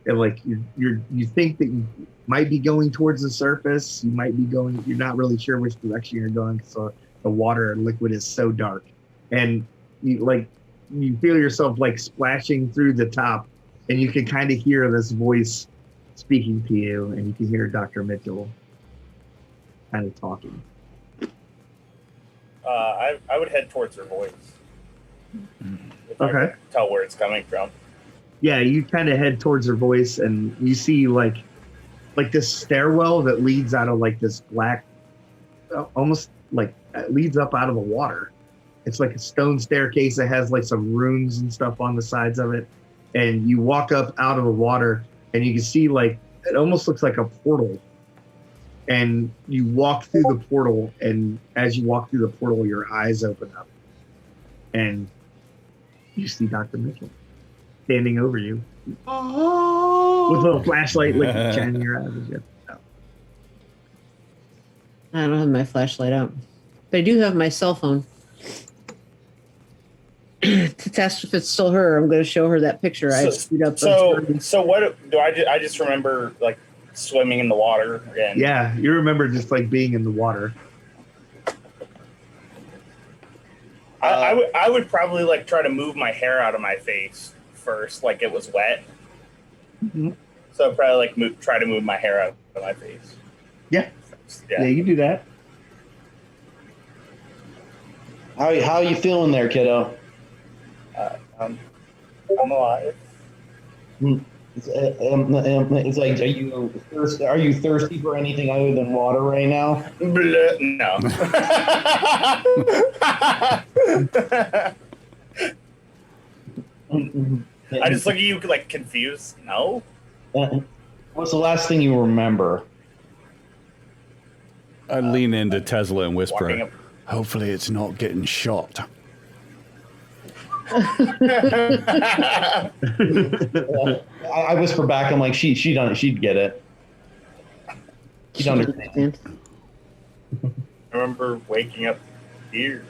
And like you think that you might be going towards the surface. You might be going, you're not really sure which direction you're going because the water and liquid is so dark. And you feel yourself like splashing through the top, and you can kind of hear this voice speaking to you, and you can hear Dr. Mitchell kind of talking. I would head towards her voice. If I Okay. could tell where it's coming from. Yeah, you kind of head towards her voice, and you see like this stairwell that leads out of like this black, almost like leads up out of the water. It's like a stone staircase that has like some runes and stuff on the sides of it. And you walk up out of the water, and you can see like it almost looks like a portal. And you walk through the portal, and as you walk through the portal, your eyes open up, and you see Dr. Mitchell standing over you with a little flashlight, like shining your eyes. I don't have my flashlight out, but I do have my cell phone. To test if it's still her, I'm going to show her that picture. I screwed up. So what do I just remember like swimming in the water and Yeah, you remember just like being in the water. I would probably like try to move my hair out of my face first, like it was wet. Mm-hmm. So I'd probably like try to move my hair out of my face. Yeah, you can do that. How are you feeling there, kiddo? I'm alive. It's like, are you thirsty for anything other than water right now? No. I just look at you like confused. No. What's the last thing you remember? I lean into Tesla and Walking whisper, up. hopefully it's not getting shot. I whisper back. I'm like, she'd get it. She'd understand. I remember waking up here.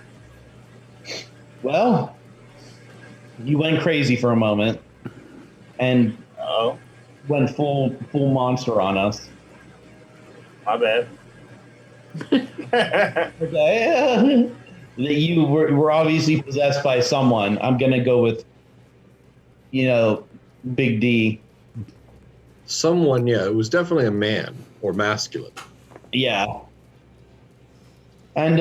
Well, you went crazy for a moment and Oh, went full monster on us. my bad. Okay. You were obviously possessed by someone. I'm gonna go with, Big D. Someone, yeah, it was definitely a man or masculine. Yeah. And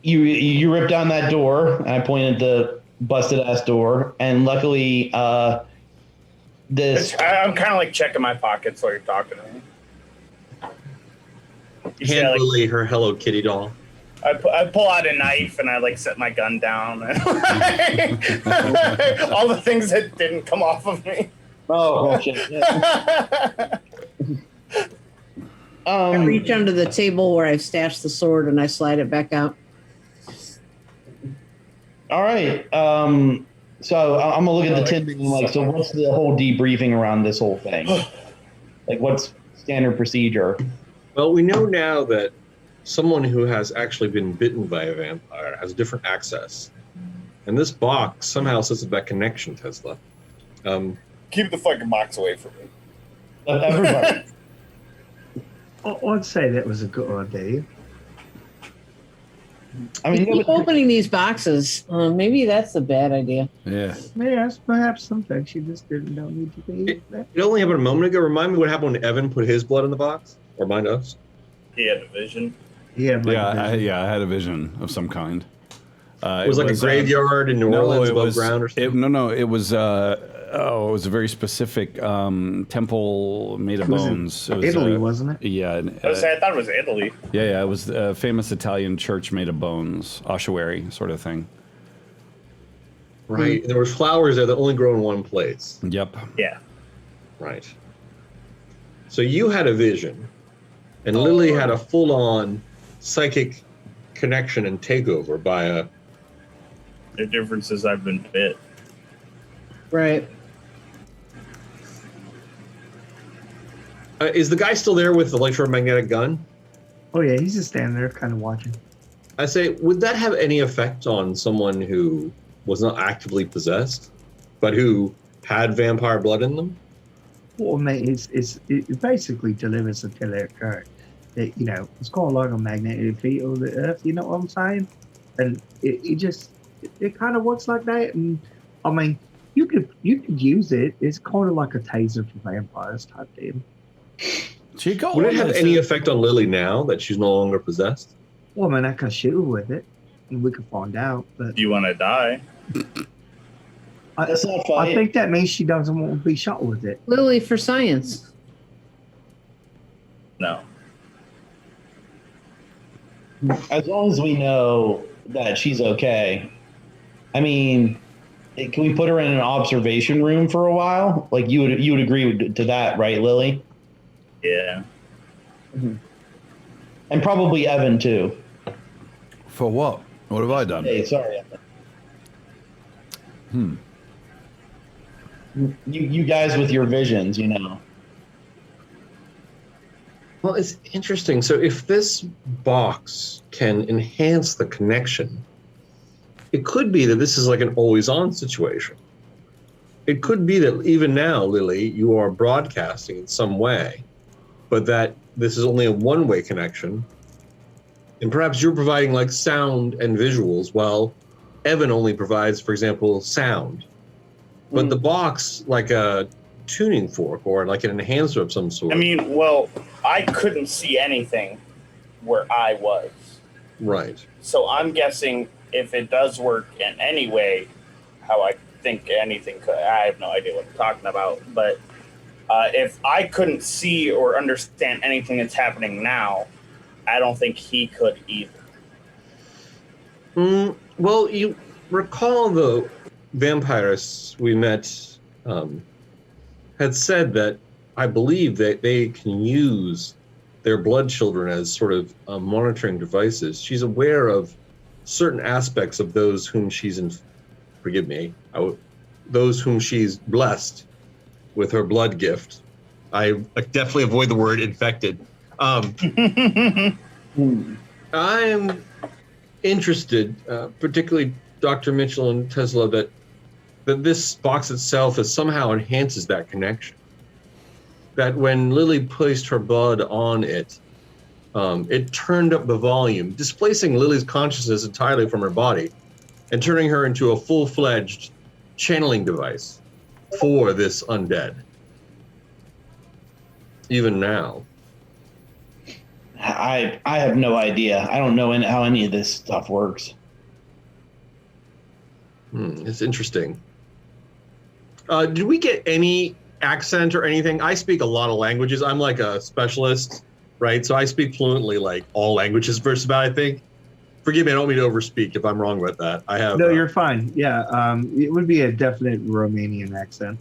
you ripped down that door, and I pointed at the busted ass door, and luckily this I'm kind of like checking my pockets while you're talking to me. You see, Hand Lily her Hello Kitty doll. I pull out a knife and I like set my gun down. And all the things that didn't come off of me. oh shit. Yeah. I reach under the table where I've stashed the sword and I slide it back out. All right. So I'm gonna look at the tin and like, so what's the whole debriefing around this whole thing? Like, what's standard procedure? Well, we know now that someone who has actually been bitten by a vampire has different access. And this box somehow sets up that connection, Tesla. Keep the fucking box away from me. Everybody. I'd say that was a good idea. I mean, Keep opening these boxes. Maybe that's a bad idea. Yeah. Yes, perhaps sometimes you just don't need to be. It only happened a moment ago. Remind me what happened when Evan put his blood in the box? Or remind us? He had a vision. Yeah, I had a vision of some kind. It was like a graveyard in New Orleans above ground or something? It was it was a very specific temple made of bones. It was, Italy, wasn't it? Yeah. I thought it was Italy. Yeah, it was a famous Italian church made of bones, ossuary sort of thing. Right. There were flowers there that only grow in one place. Yep. Yeah. Right. So you had a vision, and Lily had a full-on psychic connection and takeover by a... The difference is I've been bit. Right. Is the guy still there with the electromagnetic gun? Oh yeah, he's just standing there, kind of watching. I say, would that have any effect on someone who was not actively possessed, but who had vampire blood in them? Well, mate, it basically delivers a current. It's called like a magnetic field of the earth. You know what I'm saying? And it kind of works like that. And I mean, you could use it. It's kind of like a taser for vampires type deal. Would it have any effect on Lily now that she's no longer possessed? Well, man, I can shoot her with it, and we can find out. But Do you want to die? That's not funny. I think that means she doesn't want to be shot with it. Lily for science. No. As long as we know that she's okay. I mean, can we put her in an observation room for a while? Like you would agree to that, right, Lily? Yeah. Mm-hmm. And probably Evan too. For what? What have I done? Hey, sorry, Evan. You guys with your visions, you know. Well, it's interesting. So if this box can enhance the connection, it could be that this is like an always-on situation. It could be that even now, Lily, you are broadcasting in some way, but that this is only a one-way connection. And perhaps you're providing like sound and visuals while Evan only provides, for example, sound. But the box, like a tuning fork or like an enhancer of some sort. I mean, well, I couldn't see anything where I was. Right. So I'm guessing if it does work in any way, how I think anything could. I have no idea what I'm talking about. But if I couldn't see or understand anything that's happening now, I don't think he could either. Well, you recall the vampires we met had said that I believe that they can use their blood children as sort of monitoring devices. She's aware of certain aspects of those whom she's those whom she's blessed with her blood gift. I definitely avoid the word infected. I'm interested, particularly Dr. Mitchell and Tesla, that this box itself somehow enhances that connection. That when Lily placed her blood on it, it turned up the volume, displacing Lily's consciousness entirely from her body and turning her into a full-fledged channeling device for this undead. Even now. I have no idea. I don't know how any of this stuff works. It's interesting. Did we get any accent or anything? I speak a lot of languages. I'm like a specialist, right? So I speak fluently, like all languages versus about, I think. Forgive me, I don't mean to overspeak if I'm wrong about that. I have. No, you're fine. Yeah, it would be a definite Romanian accent.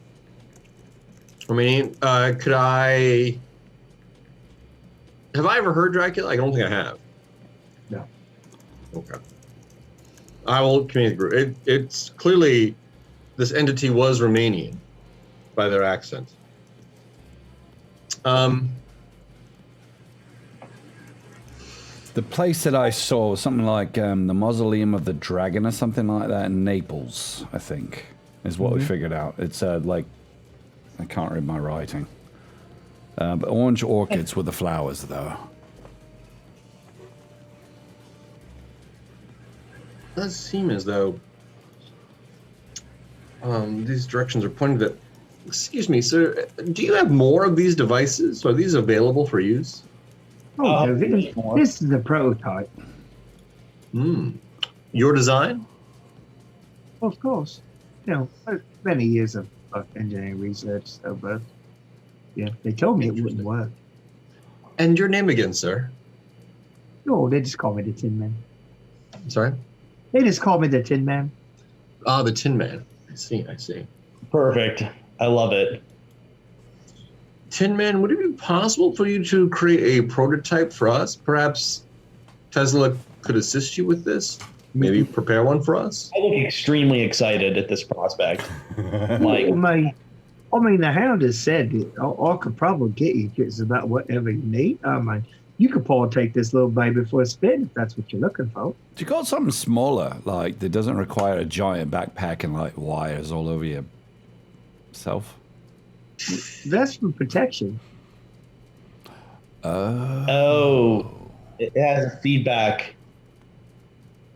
Could I... Have I ever heard Dracula? I don't think I have. No. Okay. I will communicate. It's clearly this entity was Romanian by their accent. The place that I saw was something like the Mausoleum of the Dragon or something like that in Naples, I think, is what we figured out. It's like, I can't read my writing. But orange orchids were the flowers, though. It does seem as though these directions are pointing to... Excuse me, sir. Do you have more of these devices? Are these available for use? Oh, no, this is a prototype. Your design? Of course. Many years of engineering research, so but yeah, they told me it wouldn't work. And your name again, sir? Oh, they just call me the Tin Man. Sorry? They just call me the Tin Man. Ah, the Tin Man. I see. Perfect. I love it. Tin Man, would it be possible for you to create a prototype for us? Perhaps Tesla could assist you with this? Maybe prepare one for us? I look extremely excited at this prospect. Like, I mean, the Hound has said that I could probably get you just about whatever you need. I mean, you could probably take this little baby for a spin if that's what you're looking for. Do you got something smaller, like that doesn't require a giant backpack and like wires all over yourself? That's for protection. oh, it has feedback.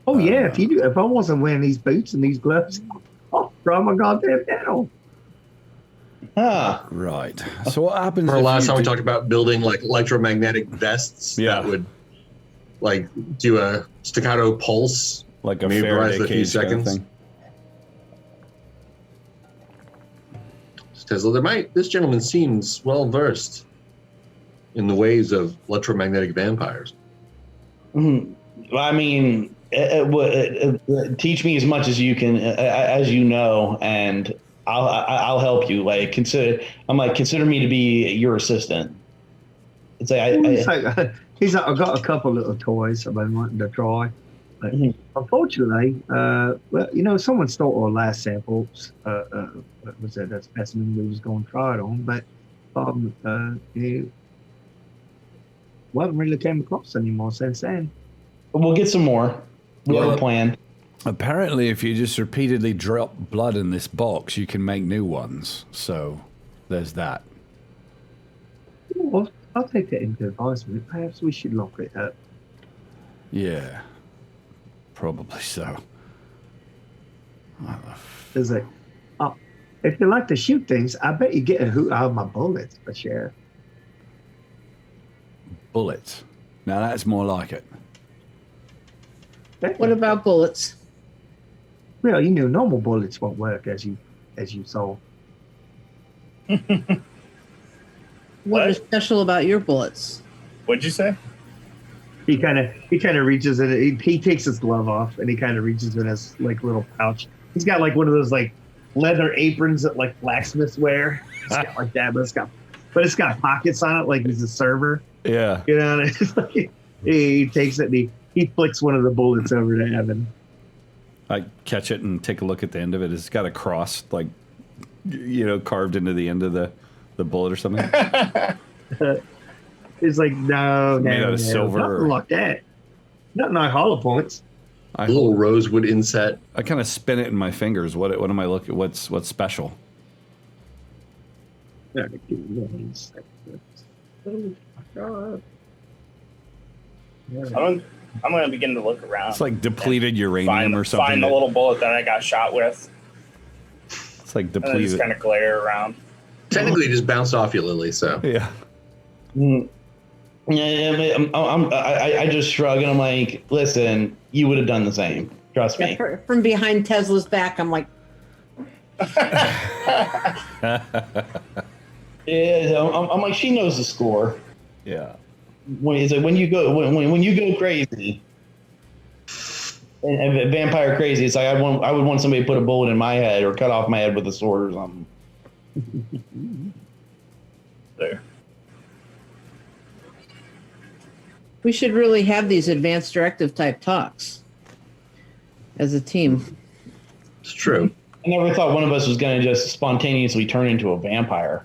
Oh yeah, if I wasn't wearing these boots and these gloves, I'll throw my goddamn down. Huh. Right. So what happens? Remember if last you time we do- talked about building like electromagnetic vests that would like do a staccato pulse, like a maybe rise Faraday a few cage kind of seconds. thing? Tesla, this gentleman seems well versed in the ways of electromagnetic vampires. I mean, teach me as much as you can, as you know, and I'll help you. Like consider me to be your assistant. It's like he's like, I've got a couple little toys I've been wanting to try. But unfortunately, someone stole our last samples. What was that specimen we was going to try it on? But we haven't really came across anymore since then. we'll get some more. We have a plan. Apparently, if you just repeatedly drop blood in this box, you can make new ones. So there's that. Well, I'll take that into advisement. Perhaps we should lock it up. Yeah. Probably so. There's a, if you like to shoot things, I bet you get a hoot out of my bullets, but yeah. Bullets. Now that's more like it. What about bullets? Well, normal bullets won't work as you saw. What is special about your bullets? What'd you say? He kind of reaches in. He takes his glove off and he kind of reaches in his like little pouch. He's got like one of those like leather aprons that like blacksmiths wear. It's got like that, but it's got pockets on it like he's a server. Yeah. And it's like, he takes it and he flicks one of the bullets over to Evan. I catch it and take a look at the end of it. It's got a cross, like, carved into the end of the bullet or something. It's like, no, Made out of silver. Nothing like that. Nothing like hollow points. A little rosewood inset. I kind of spin it in my fingers. What am I looking? What's special? Oh, my God. I'm going to begin to look around. It's like depleted uranium or something. Find the little bullet that I got shot with. It's like And then depleted. just kind of glare around. Technically, it just bounced off you, Lily. So Yeah. Yeah, I just shrug and I'm like, listen, you would have done the same. Trust me. From behind Tesla's back, I'm like, Yeah, I'm like, she knows the score. Yeah. When you go crazy, and vampire crazy, it's like I would want somebody to put a bullet in my head or cut off my head with a sword or something. There. we should really have these advanced directive type talks as a team. it's true. I never thought one of us was going to just spontaneously turn into a vampire.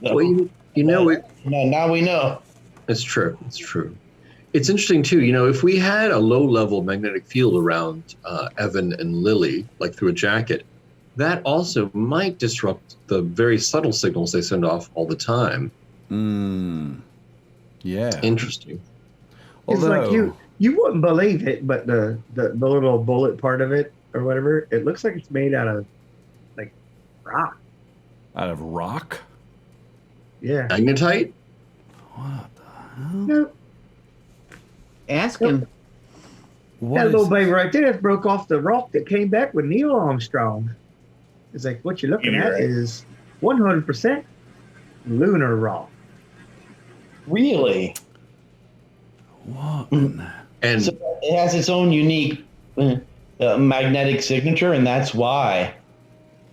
So, Well, you know, now we know. it's true. It's true. It's interesting too. You know, if we had a low-level magnetic field around Evan and Lily, like through a jacket, that also might disrupt the very subtle signals they send off all the time. Yeah. Interesting. It's like you wouldn't believe it, but the little bullet part of it or whatever, it looks like it's made out of like rock. Out of rock? Yeah. Magnetite? What the hell? No, Ask him. What that is- little baby right there broke off the rock that came back with Neil Armstrong. It's like what you're looking You're at right. is 100% lunar rock. Really? What? And So it has its own unique magnetic signature, and that's why.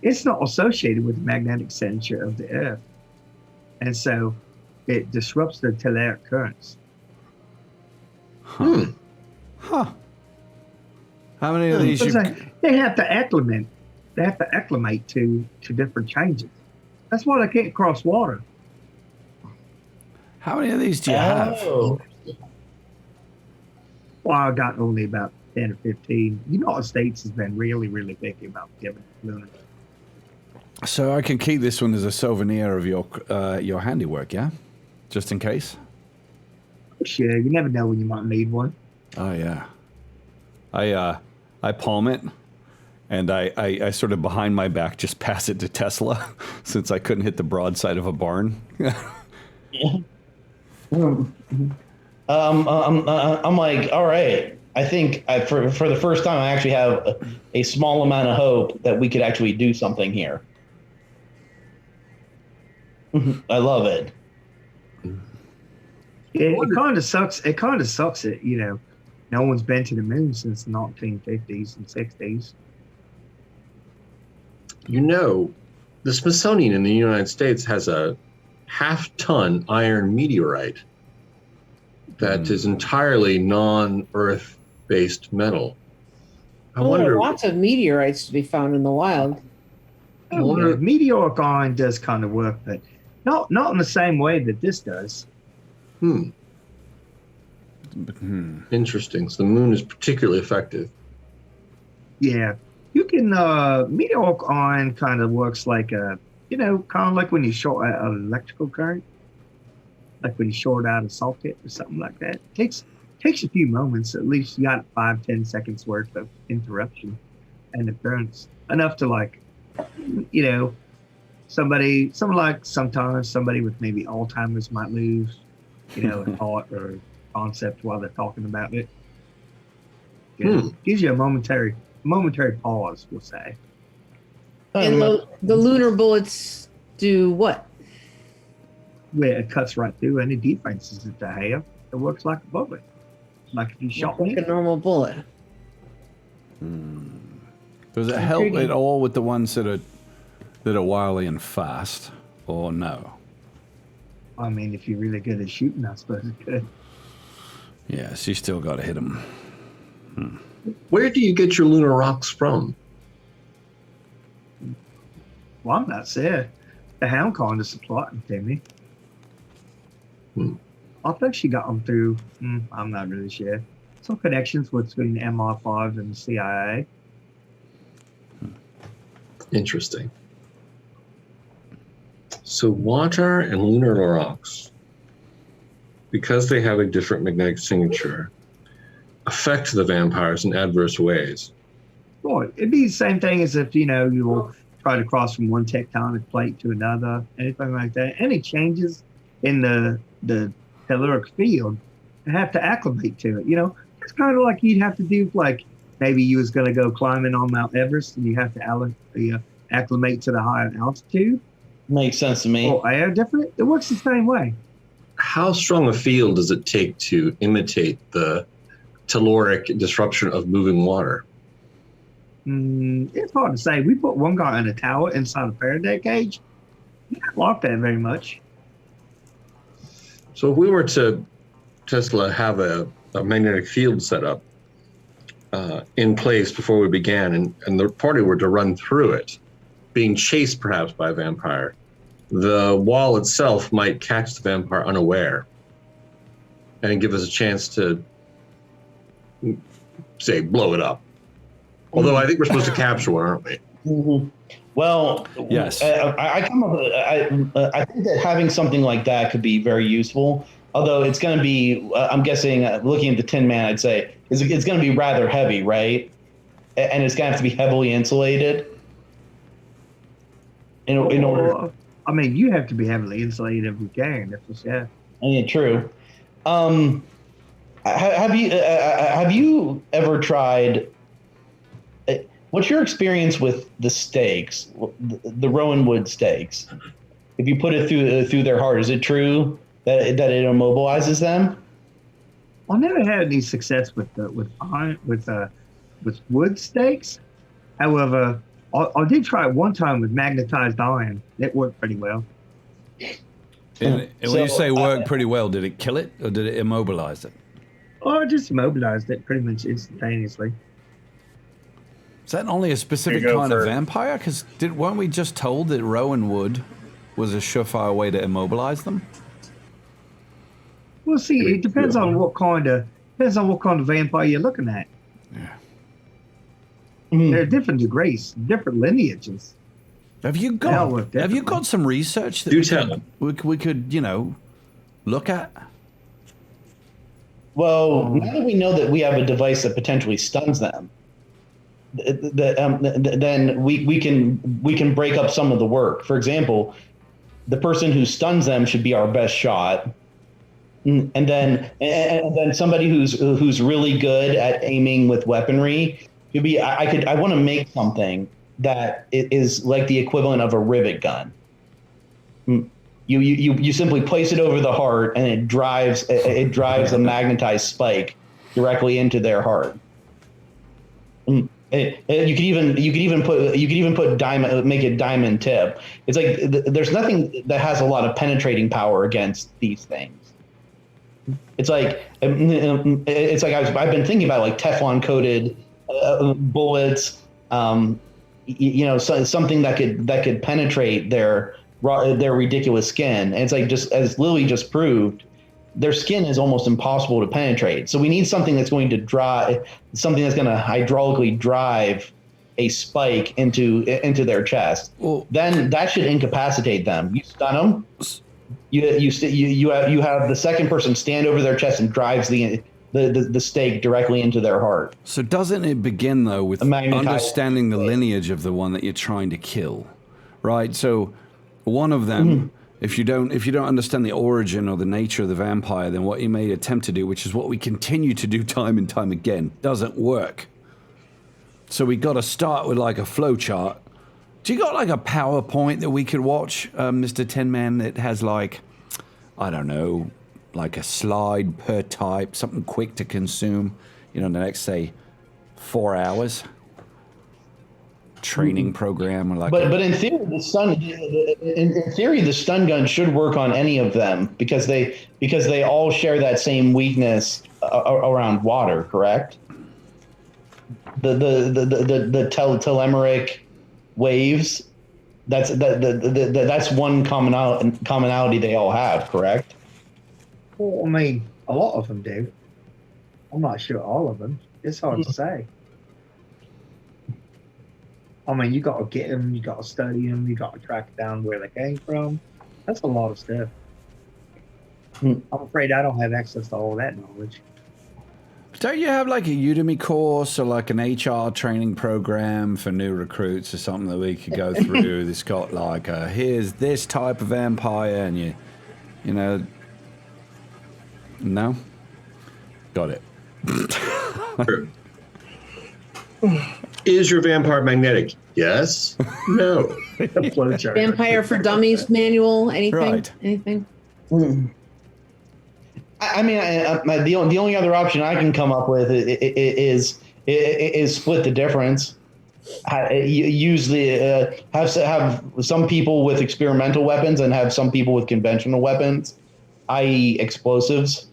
It's not associated with the magnetic signature of the Earth, and so it disrupts the telluric currents. Huh. How many of these It's you... like they have to acclimate. They have to acclimate to different changes. That's why they can't cross water. How many of these do you have? Oh. Well, I got only about 10 or 15. The United States has been really, really picky about giving lunar. So I can keep this one as a souvenir of your handiwork, yeah? Just in case? Sure, you never know when you might need one. Oh, yeah. I palm it, and I sort of behind my back just pass it to Tesla, since I couldn't hit the broadside of a barn. I'm like, all right. I think for the first time, I actually have a small amount of hope that we could actually do something here. I love it. It kind of sucks. It kind of sucks that, no one's been to the moon since the 1950s and 60s. you know, the Smithsonian in the United States has a half-ton iron meteorite that is entirely non-Earth based metal. I Well, there wonder. are lots of meteorites to be found in the wild. Yeah, meteoric iron does kind of work, but not in the same way that this does. Interesting. So the moon is particularly effective. Yeah, you can. Meteoric iron kind of works like kind of like when you short out an electrical current, like when you short out a socket or something like that. It takes a few moments. At least you got 5-10 seconds worth of interruption and occurrence, enough to sometimes somebody with maybe Alzheimer's might lose, a thought or concept while they're talking about it. Gives you a momentary pause, we'll say. And the lunar bullets do what? Where it cuts right through any defenses that they have. It works like a bullet. Like if you shot Like me. a normal bullet. Does it help at all with the ones that are wily and fast, or no? I mean, if you're really good at shooting, I suppose it could. Yes, you still got to hit them. Where do you get your lunar rocks from? Well, I'm not saying. The Hound kind of supplied them to me. I think she got them through, I'm not really sure. Some connections between MI5 and the CIA. Interesting. So water and lunar rocks, because they have a different magnetic signature, affect the vampires in adverse ways. Well, it'd be the same thing as if, you'll try to cross from one tectonic plate to another, anything like that. Any changes in the telluric field, you have to acclimate to it. It's kind of like you'd have to do, like, maybe you was going to go climbing on Mount Everest and you have to acclimate to the higher altitude. Makes sense to me. Or air different. It works the same way. How strong a field does it take to imitate the telluric disruption of moving water? It's hard to say. We put one guy in a tower inside a Faraday cage. He didn't like that very much. So if we were to, Tesla, have a magnetic field set up, in place before we began, and the party were to run through it, being chased perhaps by a vampire, the wall itself might catch the vampire unaware and give us a chance to, say, blow it up. Although I think we're supposed to capture one, aren't we? Mm-hmm. Well, Yes. I come up with, I think that having something like that could be very useful. Although it's going to be, I'm guessing, looking at the Tin Man, I'd say it's going to be rather heavy, right? And it's going to have to be heavily insulated. In order, I mean, you have to be heavily insulated if you can. That's just, yeah. I mean, true. Have you ever tried? What's your experience with the stakes, the Rowan Wood stakes? If you put it through their heart, is it true that it immobilizes them? I never had any success with wood stakes. However, I did try it one time with magnetized iron. It worked pretty well. And when you say work pretty well, did it kill it or did it immobilize it? Oh, I just immobilized it pretty much instantaneously. Is that only a specific There you go, kind of sir. vampire? Because weren't we just told that Rowan Wood was a surefire way to immobilize them? Well, see, it depends on what kind of vampire you're looking at. Yeah. There are different degrees, different lineages. Have you Hell, got definitely. some research that Do tell. we could look at? Well, now that we know that we have a device that potentially stuns them, then we can break up some of the work. For example, the person who stuns them should be our best shot, and then somebody who's really good at aiming with weaponry could be. I want to make something that is like the equivalent of a rivet gun. You simply place it over the heart, and it drives a magnetized spike directly into their heart. You could even put diamond, make it diamond tip. It's like there's nothing that has a lot of penetrating power against these things. It's like I've been thinking about like Teflon coated bullets. Something that could penetrate their ridiculous skin. And it's like, just as Lily just proved, their skin is almost impossible to penetrate. So we need something that's going to hydraulically drive a spike into their chest. Well, then that should incapacitate them. You stun them. You have the second person stand over their chest and drives the stake directly into their heart. so doesn't it begin though with magnetized understanding the lineage of the one that you're trying to kill, right? So one of them, if you don't understand the origin or the nature of the vampire, then what you may attempt to do, which is what we continue to do time and time again, doesn't work. So we got to start with like a flow chart. Do you got like a PowerPoint that we could watch, Mr. Tin Man, that has like, I don't know, like a slide per type, something quick to consume, the next, say, 4 hours? Training program or like. But in theory, the stun gun should work on any of them because they all share that same weakness around water. Correct? The telemeric waves. That's one commonality they all have. Correct? Well, I mean, a lot of them do. I'm not sure all of them. It's hard to say. I mean, you got to get them, you got to study them, you got to track down where they came from. That's a lot of stuff. I'm afraid I don't have access to all that knowledge. Don't you have like a Udemy course or like an HR training program for new recruits or something that we could go through that's got like, here's this type of vampire and you know, no? Got it. Is your vampire magnetic? Yes. No. The flow chart. Vampire for Dummies manual, anything? Right. Anything? I mean, the only other option I can come up with is split the difference. Usually have some people with experimental weapons and have some people with conventional weapons, i.e. explosives.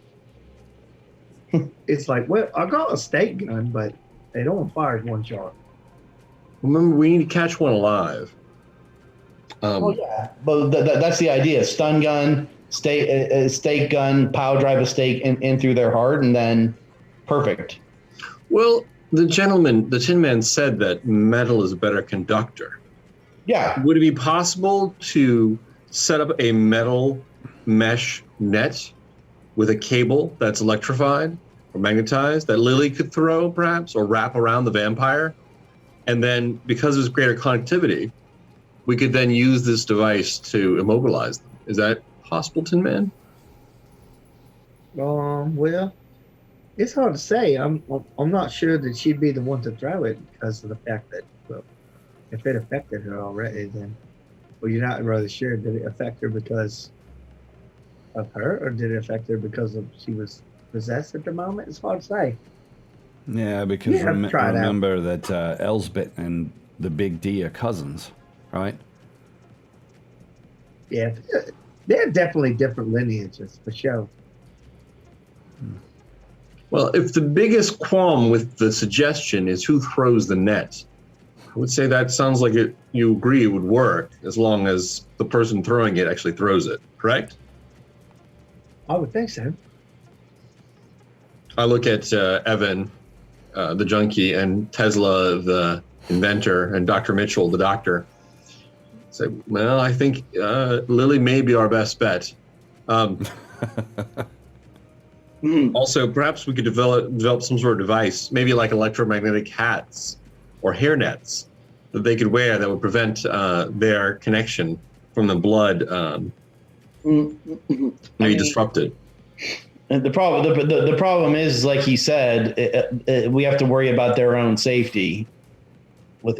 It's like, well, I got a stake gun, but It only fires one shot. Remember, we need to catch one alive. Oh yeah, but that's the idea. Stun gun, stake gun, power drive a stake in through their heart, and then perfect. Well, the Tin Man said that metal is a better conductor. Yeah. Would it be possible to set up a metal mesh net with a cable that's electrified or magnetized that Lily could throw, perhaps, or wrap around the vampire? And then, because there's greater connectivity, we could then use this device to immobilize them. Is that possible, Tin Man? Well, it's hard to say. I'm not sure that she'd be the one to throw it because of the fact that, well, if it affected her already, then, well, you're not really sure. Did it affect her because of her, or did it affect her because of she was possessed at the moment? It's hard to say. Yeah, because Yeah, try it out. remember that Elsbeth and the Big D are cousins, right? Yeah, they're definitely different lineages for sure. Well, if the biggest qualm with the suggestion is who throws the net, I would say that sounds like you agree it would work as long as the person throwing it actually throws it, correct? I would think so. I look at Evan, the junkie, and Tesla, the inventor, and Dr. Mitchell, the doctor. Say, well, I think Lily may be our best bet. Also, perhaps we could develop some sort of device, maybe like electromagnetic hats or hair nets that they could wear that would prevent their connection from the blood maybe disrupted. And the problem is, like he said, we have to worry about their own safety with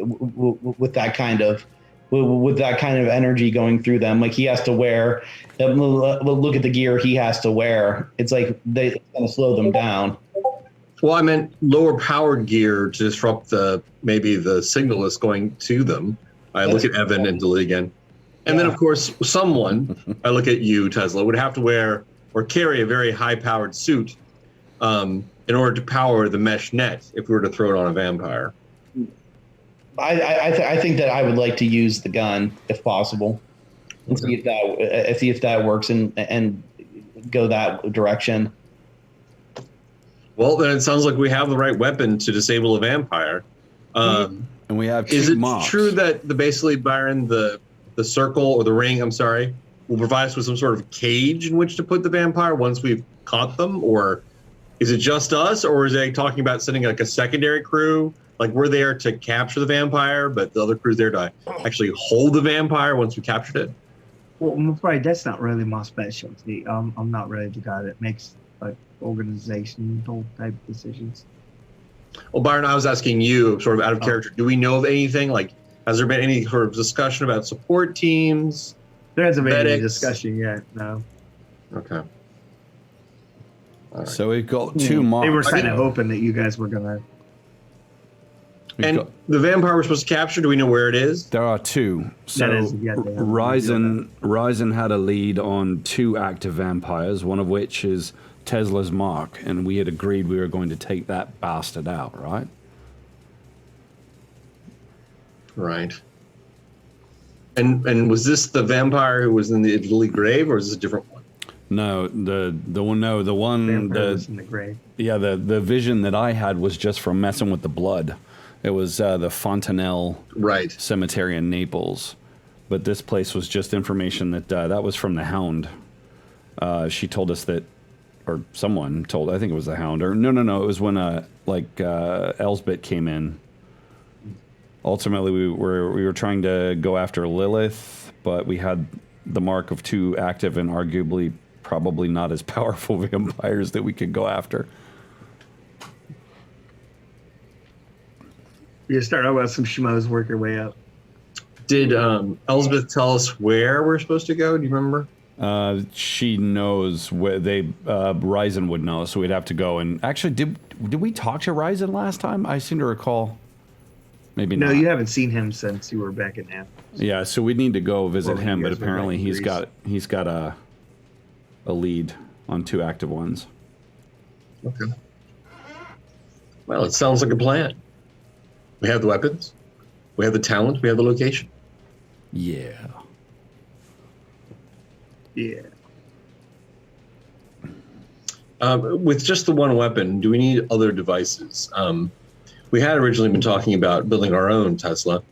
that kind of energy going through them. Like he has to wear. Look at the gear he has to wear. It's like it's going to slow them down. Well, I meant lower powered gear to disrupt maybe the signal that's going to them. I look at Evan and Lily again. And then, of course, someone, I look at you, Tesla, would have to wear or carry a very high-powered suit in order to power the mesh net if we were to throw it on a vampire. I think that I would like to use the gun if possible, and see if that works and go that direction. Well, then it sounds like we have the right weapon to disable a vampire. And we have two Is it mobs. true that basically, Byron, the circle or the ring, I'm sorry, will provide us with some sort of cage in which to put the vampire once we've caught them? Or is it just us? Or is they talking about sending like a secondary crew? Like we're there to capture the vampire, but the other crew's there to actually hold the vampire once we captured it? Well, I'm afraid that's not really my specialty. I'm not really the guy that makes like organizational type decisions. Well, Byron, I was asking you, sort of out of character, do we know of anything? Like, has there been any sort of discussion about support teams? There hasn't been any Medics? discussion yet, no. Okay. All right. So we've got two mobs. They were kind of hoping that you guys were going to. And the vampire we're supposed to capture, do we know where it is? There are two. So That is- yeah, they have- Ryzen had a lead on two active vampires, one of which is Tesla's mark, and we had agreed we were going to take that bastard out, right? Right. And was this the vampire who was in the Lily grave, or is this a different one? No, the one Vampire was in the grave. yeah, the vision that I had was just from messing with the blood. It was the Fontanelle Right. Cemetery in Naples, but this place was just information that that was from the Hound. She told us that, or someone told. I think it was the Hound, or no, it was when Elsbeth came in. Ultimately, we were trying to go after Lilith, but we had the mark of two active and arguably probably not as powerful vampires that we could go after. You start out with some schmoes, work your way up. Did Elsbeth tell us where we're supposed to go? Do you remember? She knows where Ryzen would know, so we'd have to go. And actually, did we talk to Ryzen last time? I seem to recall. Maybe No, not. you haven't seen him since you were back in Athens. Yeah, so we need to go visit Well, him, you but guys were apparently back in he's got a lead on two active ones. Okay. Well, it sounds like a plan. We have the weapons. We have the talent. We have the location. Yeah. Yeah. With just the one weapon, do we need other devices? We had originally been talking about building our own Tesla,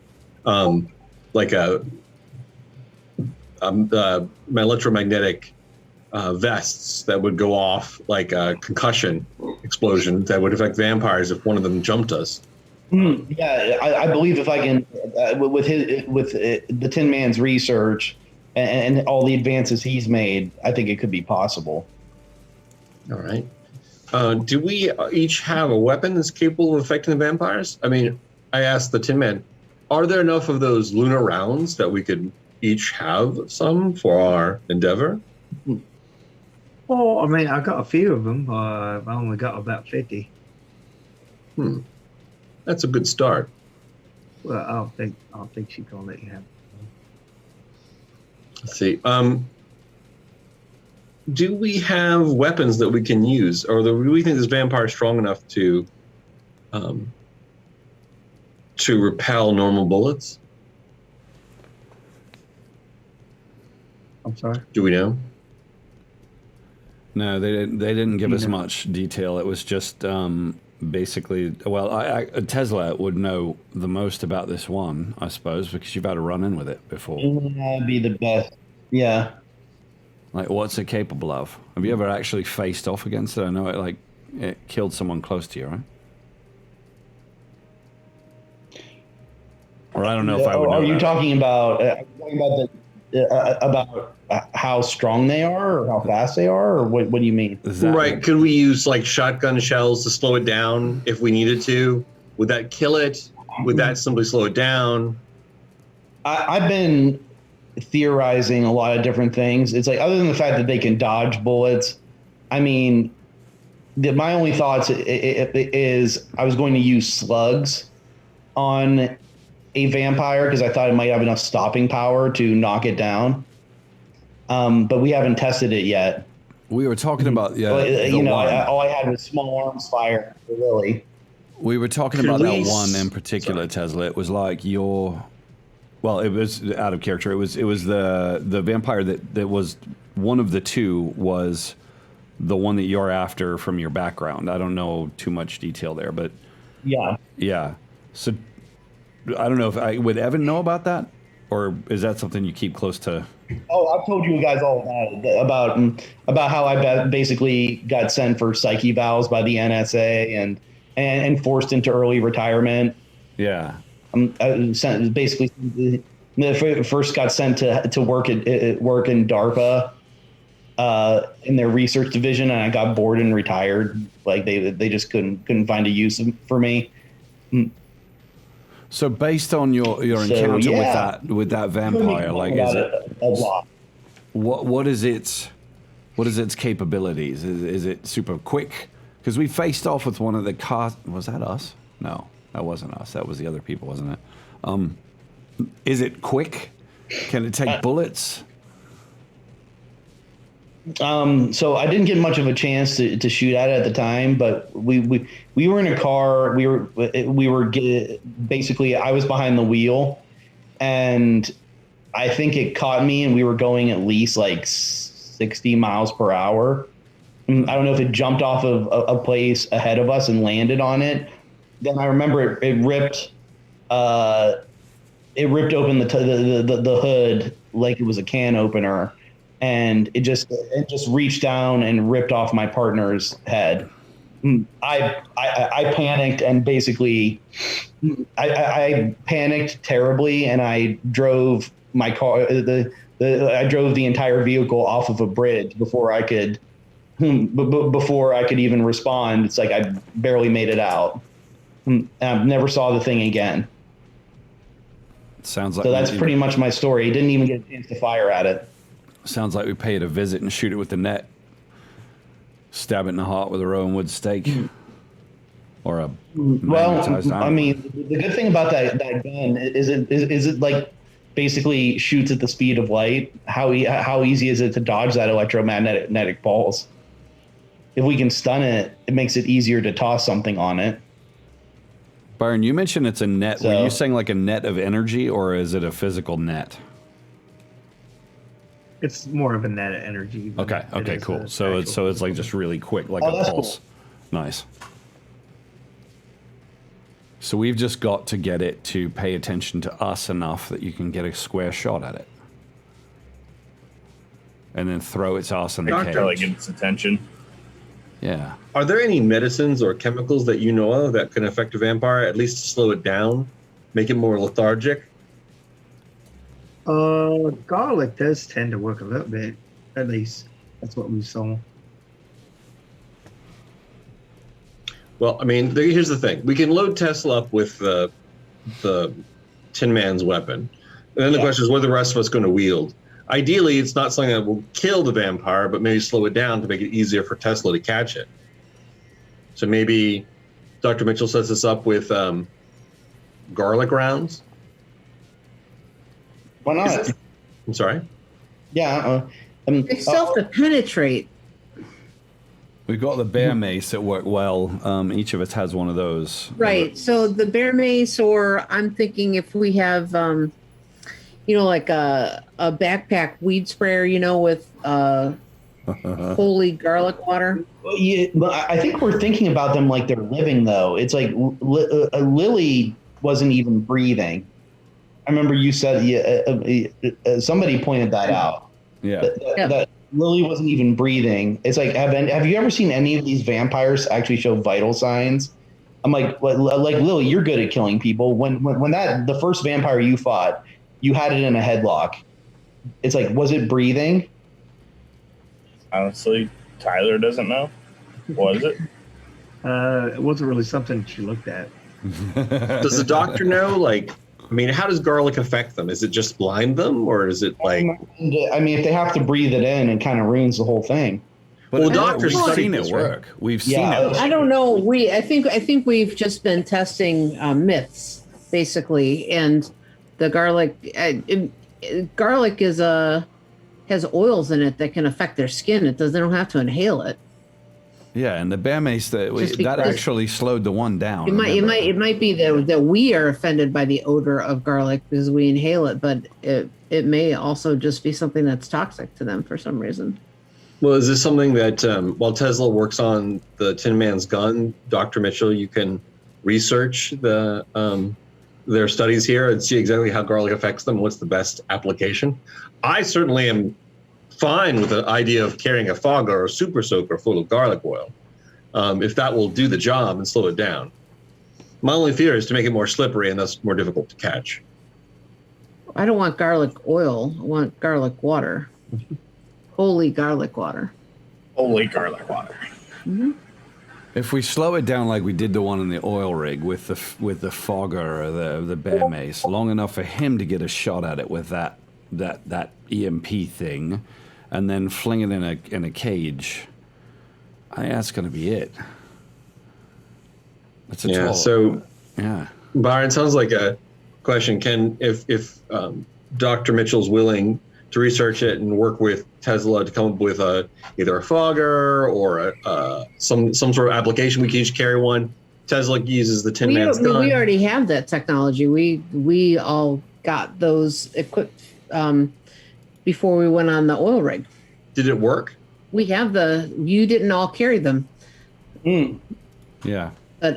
like my electromagnetic vests that would go off like a concussion explosion that would affect vampires if one of them jumped us. Yeah, I believe if I can, with the Tin Man's research and all the advances he's made, I think it could be possible. All right. Do we each have a weapon that's capable of affecting the vampires? I mean, I asked the Tin Man, are there enough of those lunar rounds that we could each have some for our endeavor? Well, I mean, I got a few of them. I only got about 50. That's a good start. Well, I don't think she's gonna let you have. Let's see. Do we have weapons that we can use, or do we think this vampire is strong enough to repel normal bullets? I'm sorry. Do we know? No, they didn't give us much detail. It was just basically, well, Tesla would know the most about this one, I suppose, because you've had a run in with it before. That'd be the best. Yeah. Like, what's it capable of? Have you ever actually faced off against it? I know it killed someone close to you, right? Or I don't know if I would know. Are you that. talking about about how strong they are, or how fast they are, or what do you mean? Right. Could we use like shotgun shells to slow it down if we needed to? Would that kill it? Would that simply slow it down? I've been theorizing a lot of different things. It's like, other than the fact that they can dodge bullets, I mean, my only thoughts is I was going to use slugs on a vampire because I thought it might have enough stopping power to knock it down. But we haven't tested it yet. We were talking about all I had was small arms fire for Lily. We were talking about that one in particular, Tesla. It was like well, it was out of character. It was the vampire that was one of the two was the one that you're after from your background. I don't know too much detail there, but yeah. So I don't know if would Evan know about that, or is that something you keep close to? Oh, I've told you guys all about how I basically got sent for psyche valves by the NSA and forced into early retirement. Yeah. I basically first got sent to work in DARPA in their research division, and I got bored and retired. Like they just couldn't find a use for me. So based on your encounter with that vampire, like, is it a lot? What is its capabilities? Is it super quick? Because we faced off with one of the cars. Was that us? No, that wasn't us. That was the other people, wasn't it? Is it quick? Can it take bullets? So I didn't get much of a chance to shoot at it at the time, but we were in a car. We were basically, I was behind the wheel, and I think it caught me, and we were going at least like 60 miles per hour. I don't know if it jumped off of a place ahead of us and landed on it. Then I remember it ripped open the hood like it was a can opener. And it just reached down and ripped off my partner's head. I panicked, and basically I panicked terribly, and I drove my car. I drove the entire vehicle off of a bridge before I could even respond. It's like I barely made it out. I never saw the thing again. Sounds like so. That's pretty much my story. Didn't even get a chance to fire at it. Sounds like we pay it a visit and shoot it with the net. Stab it in the heart with a Rowan Wood stake. Or a magnetized iron. I mean, the good thing about that gun is it like basically shoots at the speed of light. How easy is it to dodge that electromagnetic pulse? If we can stun it, it makes it easier to toss something on it. Byron, you mentioned it's a net. Were So- you saying like a net of energy, or is it a physical net? It's more of a net energy. than Okay. it Okay. is Cool. a So it's actual like physical. just really quick, like Oh, a that's pulse. Nice. So we've just got to get it to pay attention to us enough that you can get a square shot at it, and then throw its ass in the Doctor, Until it cage. gets attention. Yeah. Are there any medicines or chemicals that you know of that can affect a vampire, at least to slow it down, make it more lethargic? Garlic does tend to work a little bit. At least that's what we saw. Well, I mean, here's the thing: we can load Tesla up with the Tin Man's weapon, and then the question is, what are the rest of us going to wield? Ideally, it's not something that will kill the vampire, but maybe slow it down to make it easier for Tesla to catch it. So maybe Dr. Mitchell sets us up with garlic rounds. Why not? I'm sorry. Yeah. I mean, They still have to penetrate. We've got the bear mace that work well. Each of us has one of those. Right. So the bear mace, or I'm thinking if we have, like a backpack weed sprayer, with holy garlic water. yeah, but I think we're thinking about them like they're living, though. It's like Lily wasn't even breathing. I remember you said somebody pointed that out. Yeah. That Lily wasn't even breathing. It's like, have you ever seen any of these vampires actually show vital signs? I'm like Lily, you're good at killing people. When the first vampire you fought, you had it in a headlock. It's like, was it breathing? Honestly, Tyler doesn't know. Was it? It wasn't really something she looked at. Does the doctor know? Like, I mean, how does garlic affect them? Is it just blind them, or is it like? I mean, if they have to breathe it in, it kind of ruins the whole thing. But Well, the doctor's we've studied seen it this, right? work. We've seen Yeah. it. I don't know. I think we've just been testing myths basically, and the garlic. Garlic has oils in it that can affect their skin. They don't have to inhale it. Yeah, and the bear mace that Just that because- actually slowed the one down. It might be that we are offended by the odor of garlic because we inhale it, but it may also just be something that's toxic to them for some reason. Well, is this something that while Tesla works on the Tin Man's gun, Dr. Mitchell, you can research their studies here and see exactly how garlic affects them? What's the best application? I certainly am fine with the idea of carrying a fogger or a super soaker full of garlic oil, if that will do the job and slow it down. My only fear is to make it more slippery and thus more difficult to catch. I don't want garlic oil. I want garlic water. Holy garlic water. Holy garlic water. If we slow it down like we did the one in the oil rig with the fogger or the bear mace, long enough for him to get a shot at it with that EMP thing, and then fling it in a cage, I think that's going to be it. That's a Yeah. 12. So, Yeah. Byron, sounds like a question. If Dr. Mitchell's willing to research it and work with Tesla to come up with either a fogger or some sort of application, we can each carry one. Tesla uses the Tin Man's gun. We already have that technology. We all got those equipped before we went on the oil rig. Did it work? We have you didn't all carry them, Yeah. but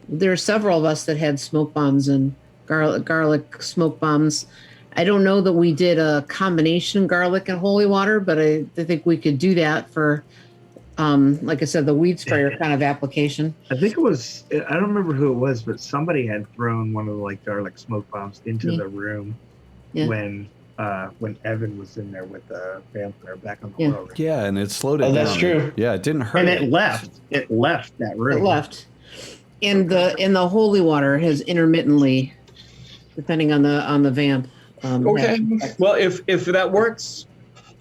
there are several of us that had smoke bombs and garlic smoke bombs. I don't know that we did a combination garlic and holy water, but I think we could do that for, like I said, the weed sprayer kind of application. I think it was. I don't remember who it was, but somebody had thrown one of the garlic smoke bombs into the room Yeah. when Evan was in there with the vampire back on the Yeah. road. Yeah, and it slowed it down. that's true. Yeah, it didn't hurt. And it left. It left that room. It left, and the holy water has intermittently, depending on the vamp. Okay. Well, if that works,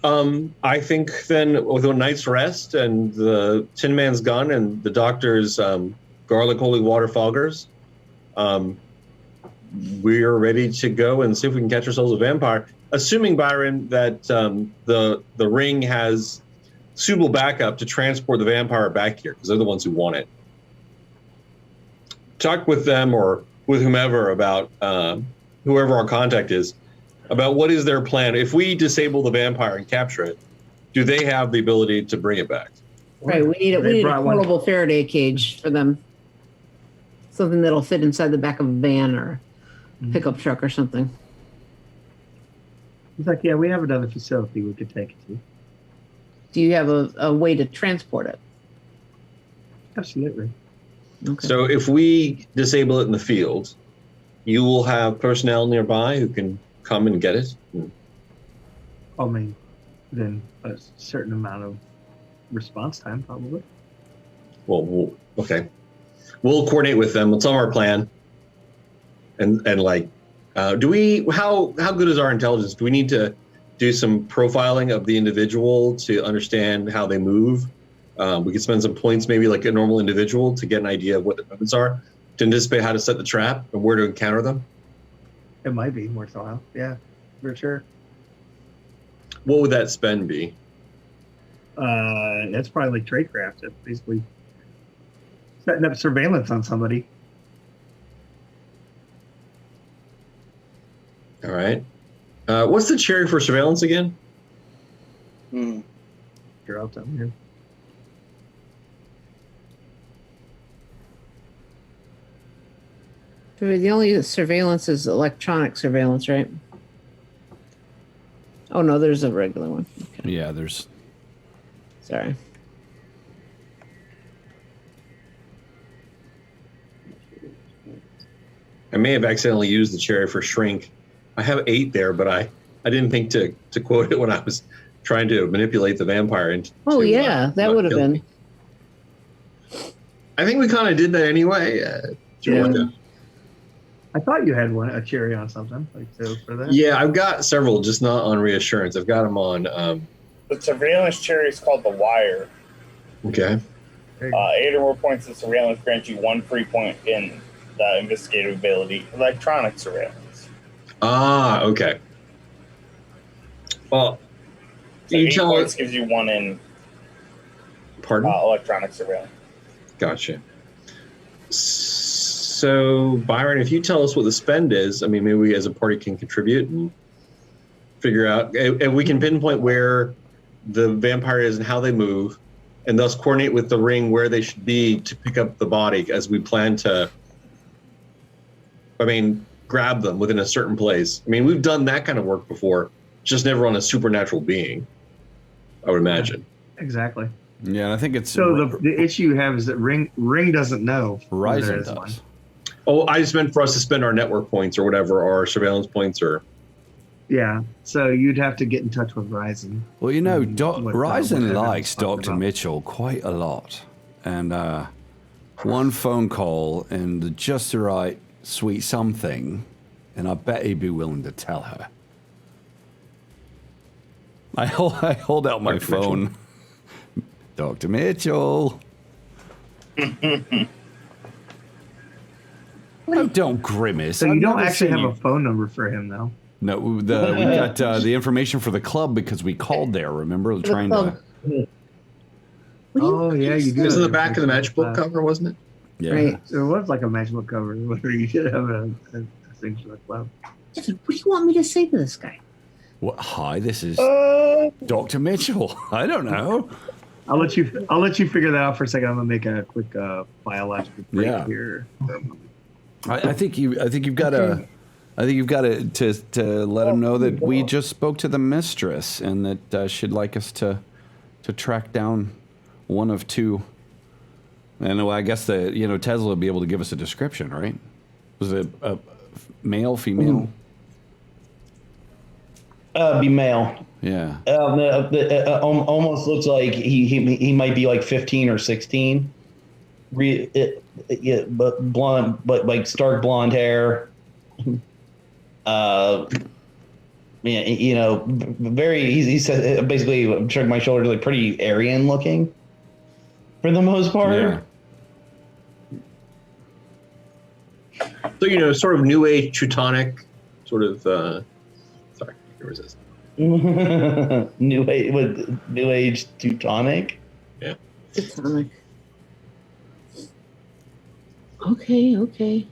I think then with a night's rest and the Tin Man's gun and the doctor's garlic holy water foggers, we're ready to go and see if we can catch ourselves a vampire. Assuming, Byron, that the ring has suitable backup to transport the vampire back here, because they're the ones who want it. talk with them or with whomever about whoever our contact is about what is their plan. If we disable the vampire and capture it, do they have the ability to bring it back? Right. We need They a brought one. portable Faraday cage for them. Something that'll fit inside the back of a van or pickup truck or something. He's like, yeah, we have another facility we could take it to. Do you have a way to transport it? Absolutely. Okay. So if we disable it in the field, you will have personnel nearby who can come and get it. I mean, then a certain amount of response time, probably. Well, okay. We'll coordinate with them. We'll tell them our plan. And like, do we? How good is our intelligence? Do we need to do some profiling of the individual to understand how they move? We could spend some points, maybe like a normal individual, to get an idea of what their movements are, to anticipate how to set the trap and where to encounter them. It might be worthwhile. Yeah, for sure. What would that spend be? That's probably like tradecraft. That's basically setting up surveillance on somebody. All right. What's the cherry for surveillance again? You're out down here. The only surveillance is electronic surveillance, right? Oh no, there's a regular one. Okay. Yeah, there's. Sorry. I may have accidentally used the cherry for shrink. I have 8 there, but I didn't think to quote it when I was trying to manipulate the vampire. Oh yeah, that would have been. Me. I think we kind of did that anyway. Yeah. I thought you had a cherry on something like so for that. Yeah, I've got several, just not on reassurance. I've got them on. The surveillance cherry is called the wire. Okay. 8 or more points of surveillance grants you 1 free point in the investigative ability. Electronic surveillance. Ah, okay. Well, So you 8 tell points us. gives you 1 in Pardon? electronic surveillance. Gotcha. So, Byron, if you tell us what the spend is, I mean, maybe we as a party can contribute and figure out, and we can pinpoint where the vampire is and how they move, and thus coordinate with the ring where they should be to pick up the body as we plan to, grab them within a certain place. I mean, we've done that kind of work before, just never on a supernatural being, I would imagine. Exactly. Yeah, and I think it's. So the issue you have is that Ring doesn't know. Horizon there is does. one. Oh, I just meant for us to spend our network points or whatever, our surveillance points or... Yeah, so you'd have to get in touch with Ryzen. Well, you know, What Ryzen Evan's likes talking Dr. about. Mitchell quite a lot. And one phone call and just the right sweet something, and I bet he'd be willing to tell her. I hold out my Dr. phone. Dr. Mitchell. Oh, don't grimace. So you I've don't never actually seen have you- a phone number for him, though. No, we got the information for the club because we called there. Remember, trying to. Oh, yeah, you do. It was in the back of the matchbook cover, wasn't it? Yeah. Right. There was like a matchbook cover where you should have a thing for the club. What do you want me to say to this guy? What? Hi, this is Dr. Mitchell. I don't know. I'll let you figure that out for a second. I'm gonna make a quick biological break Yeah. here. I think you've got to. I think you've got to let him know that we just spoke to the mistress and that she'd like us to track down one of 2. And I guess Tesla would be able to give us a description, right? Was it a male, female? Be male. Yeah. Almost looks like he might be like 15 or 16. Yeah, but blonde, but like stark blonde hair. Very. He's basically shrugged my shoulders, like pretty Aryan looking, for the most part. Yeah. So, sort of new age Teutonic, sort of, sorry, I can resist. New age Teutonic. Yeah. Teutonic. Okay.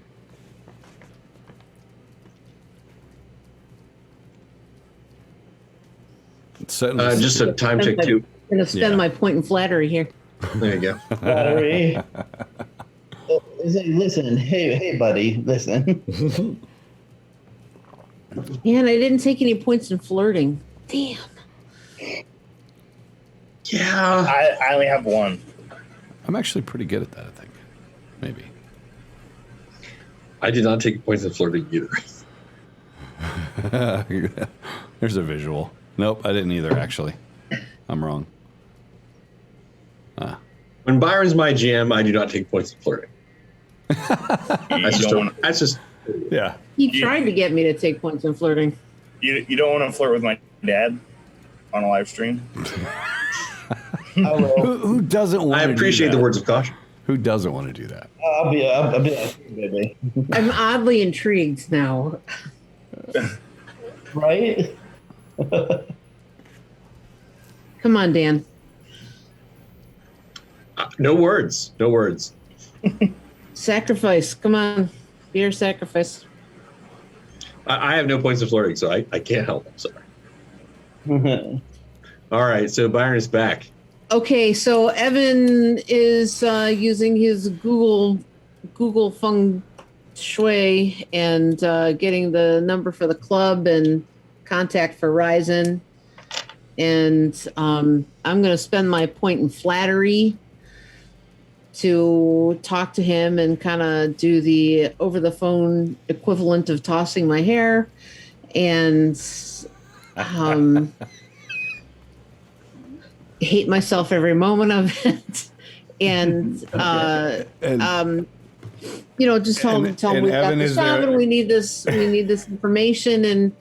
It's certainly Just a time check too. I'm gonna spend Yeah. my point in flattery here. There you go. Battery. Listen, hey, buddy, listen. Man, I didn't take any points in flirting. Damn. Yeah. I only have one. I'm actually pretty good at that, I think. Maybe. I did not take points in flirting either. There's a visual. Nope, I didn't either, actually. I'm wrong. When Byron's my GM, I do not take points in flirting. You That's just Yeah. He tried to get me to take points in flirting. don't want to flirt with my dad on a live stream. Who doesn't want I to appreciate do the that? words of caution. Who doesn't want to do that? I'll be like, baby. I'm oddly intrigued now. Right? Come on, Dan. No words. No words. Sacrifice. Come on. Be your sacrifice. I have no points in flirting, so I can't help. I'm sorry. All right, so Byron is back. Okay, so Evan is using his Google feng shui and getting the number for the club and contact for Ryzen. And I'm going to spend my point in flattery to talk to him and kind of do the over the phone equivalent of tossing my hair and hate myself every moment of it. And just tell him we've got Evan this is job there. and we need this information and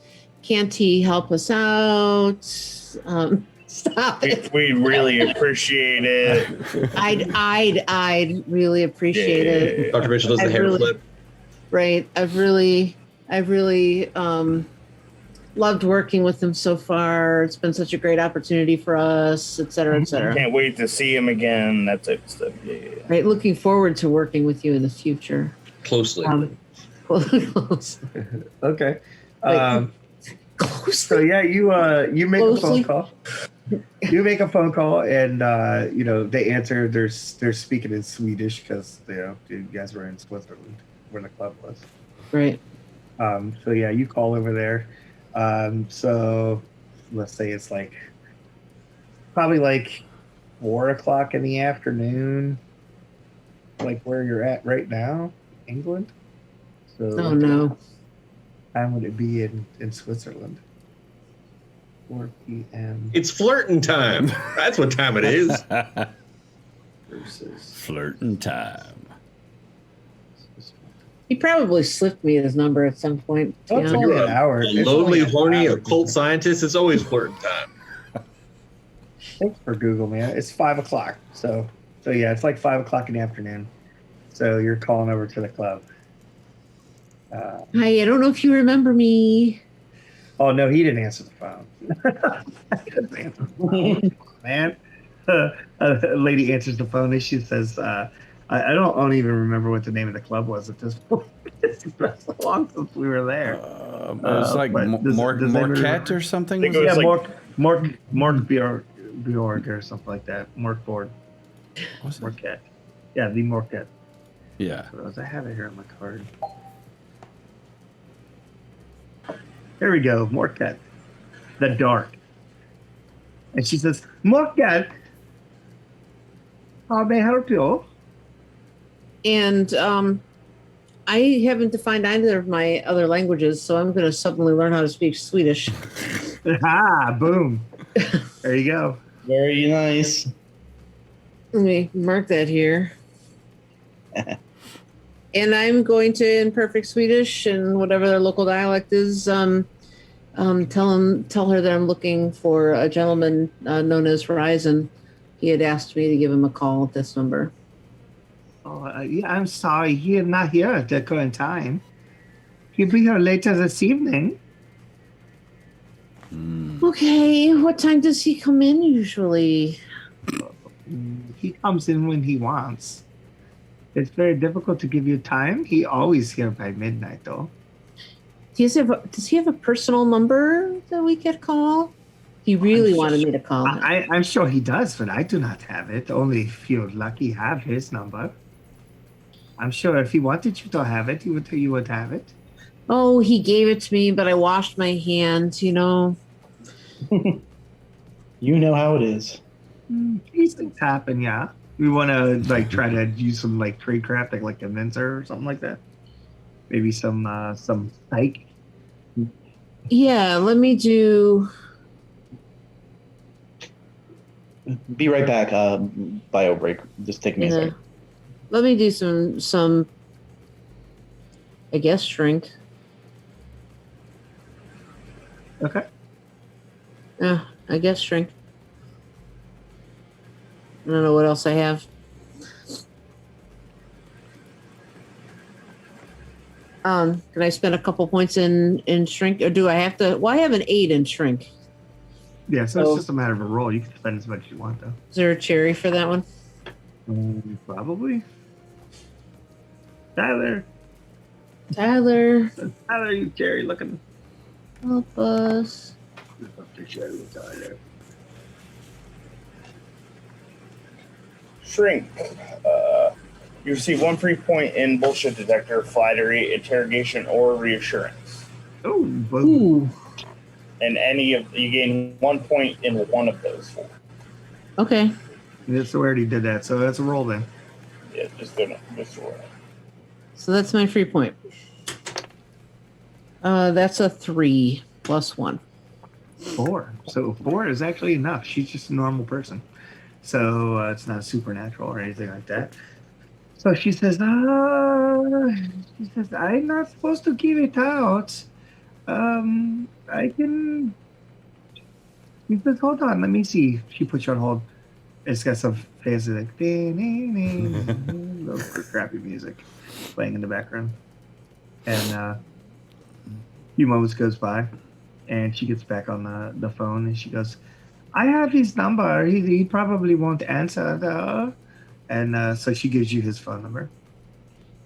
can't he help us out? Stop it. We really appreciate it. I'd really appreciate it. Dr. Mitchell does the I hair really- flip. Right. I've really loved working with him so far. It's been such a great opportunity for us, et cetera, et cetera. Can't wait to see him again. That type of stuff. Yeah. Right. Looking forward to working with you in the future. Closely. Close. Okay. Wait. So yeah, you make Closely. a phone call. You make a phone call, and they answer. They're speaking in Swedish because you guys were in Switzerland where the club was. Right. So yeah, you call over there. So let's say it's probably 4:00 in the afternoon, like where you're at right now, England. So Oh no. time would it be in Switzerland? 4 p.m. It's flirting time. That's what time it is. versus Flirting time. He probably slipped me his number at some point. Oh, it's only an hour. A It's lonely, only an horny, hour. occult scientist. It's always flirting time. Thanks for Google, man. It's 5:00. So yeah, it's 5:00 in the afternoon. So you're calling over to the club. Hi, I don't know if you remember me. Oh no, he didn't answer the phone. He doesn't answer the phone, man. A lady answers the phone and she says, I don't even remember what the name of the club was at this point. It's been so long since we were there. It's like but does anybody Morcat remember? or something? I think was it it? was Mork Bjork or something like that. Morkboard. Was it? Morket. Yeah, the Morket. Yeah. I have it here on my card. There we go, Morket. The Dark. And she says, Morket, how may I help you? And I haven't defined either of my other languages, so I'm going to suddenly learn how to speak Swedish. Ah, boom. There you go. Very nice. Let me mark that here. And I'm going to, in perfect Swedish and whatever their local dialect is, tell her that I'm looking for a gentleman known as Horizon. He had asked me to give him a call at this number. Oh, yeah, I'm sorry. He's not here at the current time. He'll be here later this evening. Okay, what time does he come in usually? He comes in when he wants. It's very difficult to give you time. He always here by midnight, though. Does he have a personal number that we could call? He really wanted me to call him. I'm sure he does, but I do not have it. Only if you're lucky have his number. I'm sure if he wanted you to have it, you would have it. Oh, he gave it to me, but I washed my hands, You know how it is. These things happen, yeah. We want to like try to use some like trade craft, like condenser or something like that. Maybe some psych. Yeah, let me do. Be right back. Bio break. Just take me a second. Let me do some. I guess shrink. Okay. Yeah, I guess shrink. I don't know what else I have. Can I spend a couple points in shrink, or do I have to? Well, I have an 8 in shrink. Yeah, so it's just a matter of a roll. You can spend as much as you want, though. Is there a cherry for that one? Probably. Tyler, you cherry looking. Help us. Tyler. Shrink. You receive 1 free point in bullshit detector, flattery, interrogation, or reassurance. Oh, Ooh. And you gain 1 point in one of those 4. Okay. yeah, so we already did that. So that's a roll then. Yeah, just roll it. So that's my free point. That's a 3 plus 1. 4. So 4 is actually enough. She's just a normal person. So it's not supernatural or anything like that. So she says, I'm not supposed to give it out. I can. She says, hold on, let me see. She puts you on hold. It's got some fancy like little crappy music playing in the background. And a few moments goes by, and she gets back on the phone, and she goes, I have his number. He probably won't answer though. And so she gives you his phone number.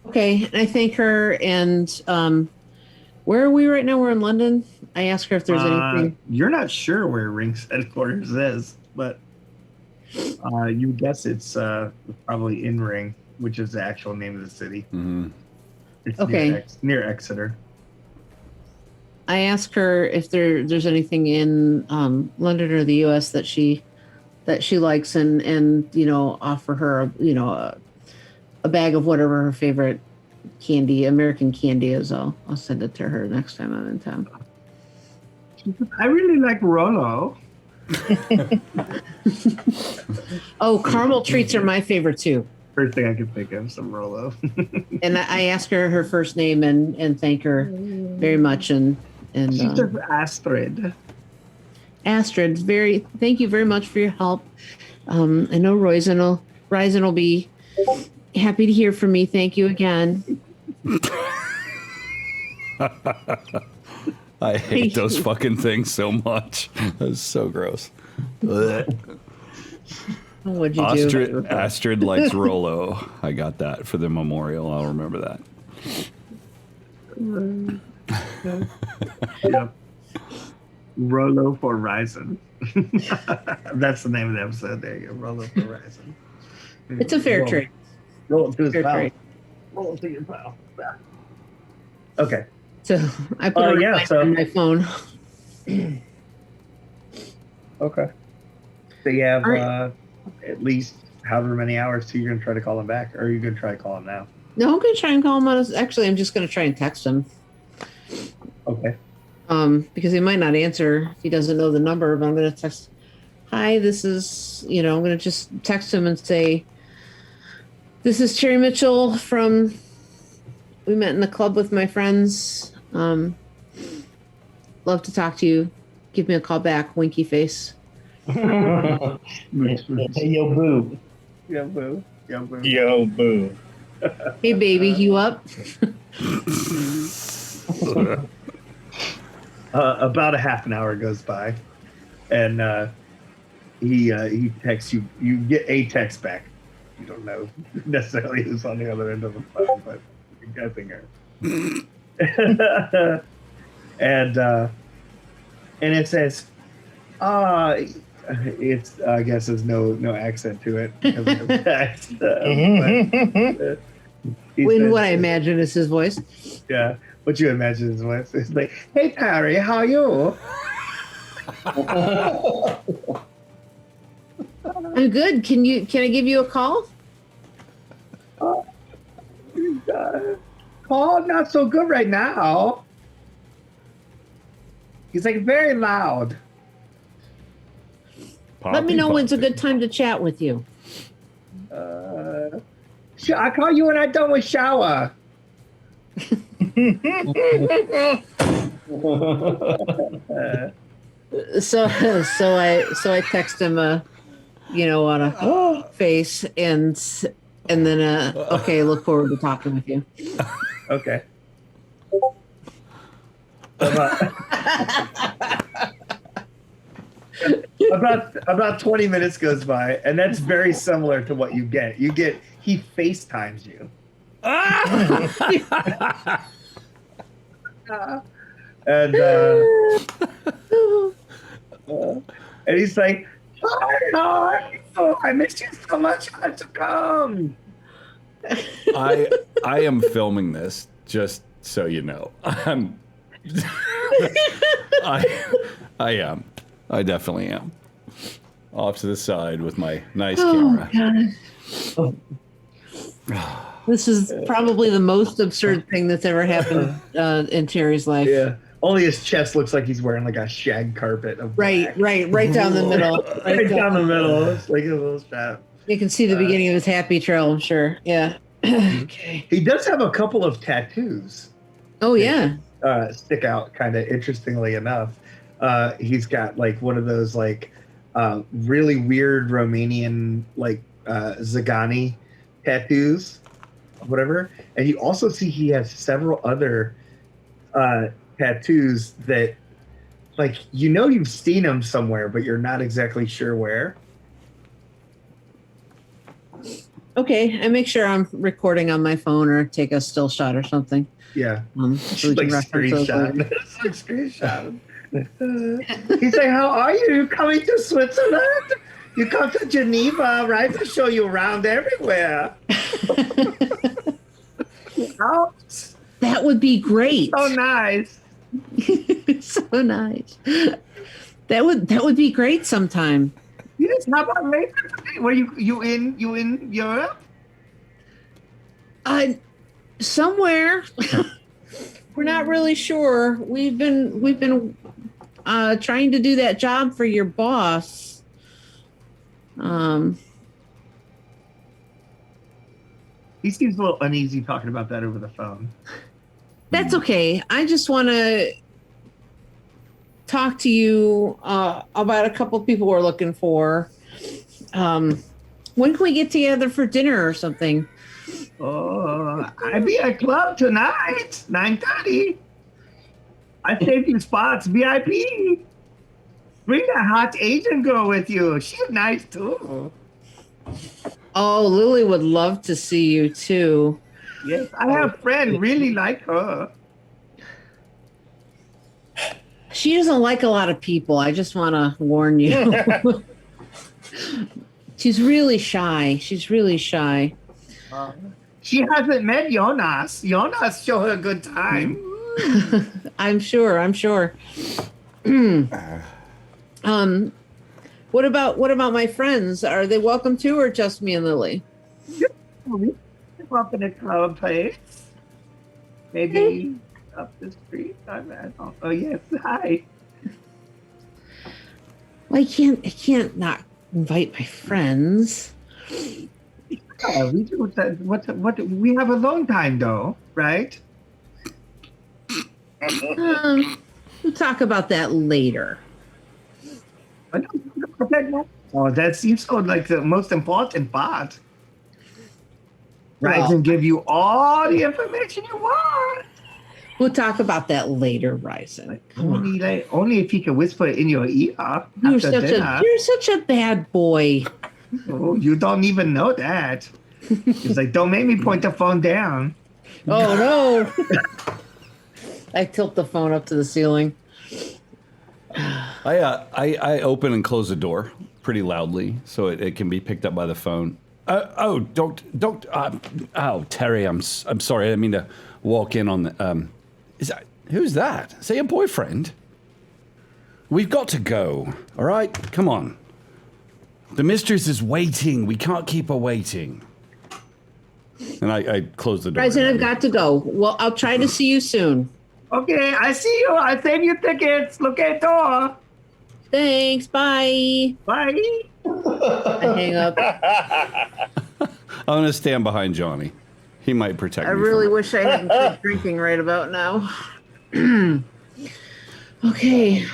Okay, and I thank her. And where are we right now? We're in London. I ask her if there's anything. You're not sure where Ring's headquarters is, but you guess it's probably in Ring, which is the actual name of the city. Mm-hmm. It's Okay. near Exeter. I ask her if there's anything in London or the U.S. that she likes, and offer her a bag of whatever her favorite candy, American candy is. I'll send it to her next time I'm in town. I really like Rolo. Oh, caramel treats are my favorite too. First thing I can think of, some Rolo. And I ask her her first name and thank her very much. And She's just Astrid. Astrid, thank you very much for your help. I know Ryzen will be happy to hear from me. Thank you again. I hate those fucking things so much. That's so gross. What'd you do? Astrid likes Rolo. I got that for the memorial. I'll remember that. Yep. Rolo for Ryzen. That's the name of the episode. There you go. Rolo for Ryzen. It's a fair trade. Roll it to his Fair pal. trade. Roll it to your pal. Yeah. Okay. So I put a reminder on my phone. Okay. So you have All at least however many hours till you're going to try to call him back, or are you going to try to call him now? No, I'm going to try and call him on. Actually, I'm just going to try and text him. Okay. Because he might not answer if he doesn't know the number, but I'm going to text, hi, this is, I'm going to just text him and say, this is Cherry Mitchell we met in the club with my friends. Love to talk to you. Give me a call back, winky face. Hey, yo, boo. Yo, boo. Yo, boo. Yo, boo. Hey, baby, you up? About a half an hour goes by, and he texts you. You get a text back. You don't know necessarily who's on the other end of the phone, but you're guessing her. And it says, it's I guess there's no accent to it because of the text. He When says, what I imagine is his voice. yeah, what you imagine his voice. It's like, hey Perry, how are you? I'm good. Can I give you a call? Paul, not so good right now. He's like very loud. Let me know when's a good time to chat with you. I'll call you when I'm done with shower. So I text him on a face and then okay, look forward to talking with you. Okay. About 20 minutes goes by, and that's very similar to what you get. He FaceTimes you. And he's like, "Hi, I missed you so much. I had to come." I am filming this, just so you know. I am. I definitely am. Off to the side with my nice camera. God. This is probably the most absurd thing that's ever happened in Terry's life. Yeah. Only his chest looks like he's wearing like a shag carpet of black. Right down the middle. Right down the middle. It's like a little strap. You can see the beginning of his happy trail, I'm sure. Yeah. Okay. He does have a couple of tattoos. Oh yeah. Stick out kind of interestingly enough. He's got like one of those like really weird Romanian like Zagani tattoos, whatever. And you also see he has several other tattoos that like you've seen them somewhere, but you're not exactly sure where. Okay, I make sure I'm recording on my phone or take a still shot or something. Yeah. So we Like can reference those later. screenshot. He's like, "How are you? You coming to Switzerland? You come to Geneva, right? To show you around everywhere." Oh, That would be great. so nice. So nice. That would be great sometime. Yes. How about later today? Were you in Europe? Somewhere. We're not really sure. We've been trying to do that job for your boss. He seems a little uneasy talking about that over the phone. That's okay. I just want to talk to you about a couple of people we're looking for. When can we get together for dinner or something? Oh, I be at club tonight, 9:30. I saved you spots, VIP. Bring that hot Asian girl with you. She's nice too. Oh, Lily would love to see you too. Yes, I have a friend really like her. She doesn't like a lot of people. I just want to warn you. She's really shy. She hasn't met Jonas. Jonas show her a good time. I'm sure. What about my friends? Are they welcome too, or just me and Lily? We can up in a club place. Maybe up the street. I don't know. Oh yes, hi. Well, I can't not invite my friends. Yeah, we do. What? We have a long time though, right? We'll talk about that later. Oh, that seems so like the most important part. Right, Well- and give you all the information you want. We'll talk about that later, Ryzen. Come on. Only if he can whisper it in your ear. You're after dinner. such a bad boy. Oh, you don't even know that. He's like, don't make me point the phone down. Oh no! I tilt the phone up to the ceiling. I open and close the door pretty loudly so it can be picked up by the phone. Don't. Oh, Terry, I'm sorry. I didn't mean to walk in on the. Who's that? Is he a boyfriend? We've got to go. All right, come on. The mistress is waiting. We can't keep her waiting. And I close the door. President, I've got to go. Well, I'll try to see you soon. Okay, I see you. I save you tickets. Look at door. Thanks. Bye. Bye. I hang up. I'm going to stand behind Johnny. He might protect I me. really wish I hadn't quit drinking right about now. Okay.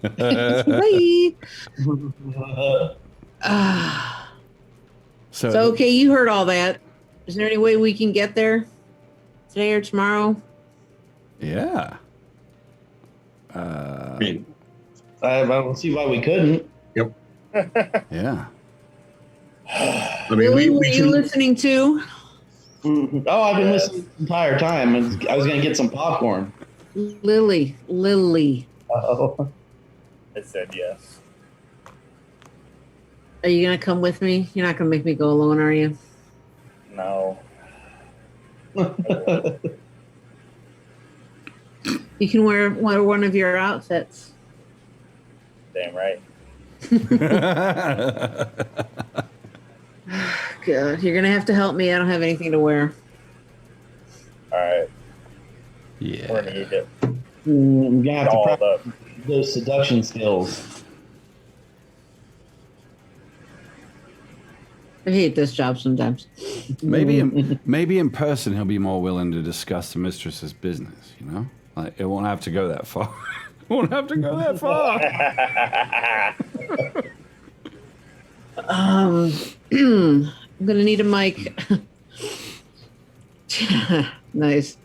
Bye. So, okay, you heard all that. Is there any way we can get there today or tomorrow? Yeah. I don't see why we couldn't. Yeah. I mean, Really? we Were you can, listening to? Oh, I've been listening the entire time. I was going to get some popcorn. Lily. Oh. I said yes. Are you going to come with me? You're not going to make me go alone, are you? No. You can wear one of your outfits. Damn right. God, you're going to have to help me. I don't have anything to wear. All right. Yeah. We're gonna need it. You're going to have to Dolled practice up. those seduction skills. I hate this job sometimes. Maybe in person he'll be more willing to discuss the mistress's business, you know? Like it won't have to go that far. It won't have to go that far. I'm gonna need a mic. Nice.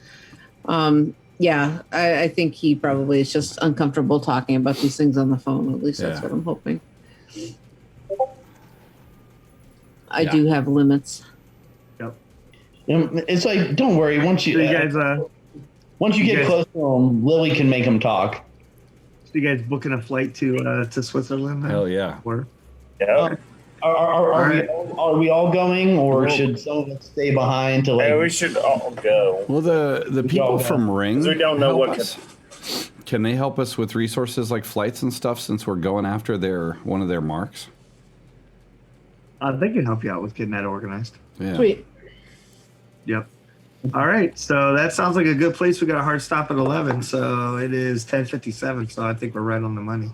Yeah, I think he probably is just uncomfortable talking about these things on the phone. At least that's Yeah. what I'm hoping. I Yeah. do have limits. It's like, don't worry. Once you So you guys, get guys- close to him, Lily can make him talk. you guys booking a flight to Switzerland? Then? Hell yeah. Or Yep. Are we all going, or Well- should some of us stay behind to like? Hey, we should all go. Well, the people go. from Ring 'Cause we don't know help what us. Can they help us with resources like flights and stuff since we're going after one of their marks? they can help you out with getting that organized. Yeah. Sweet. Yep. All right. So that sounds like a good place. We got a hard stop at 11. So it is 10:57. So I think we're right on the money.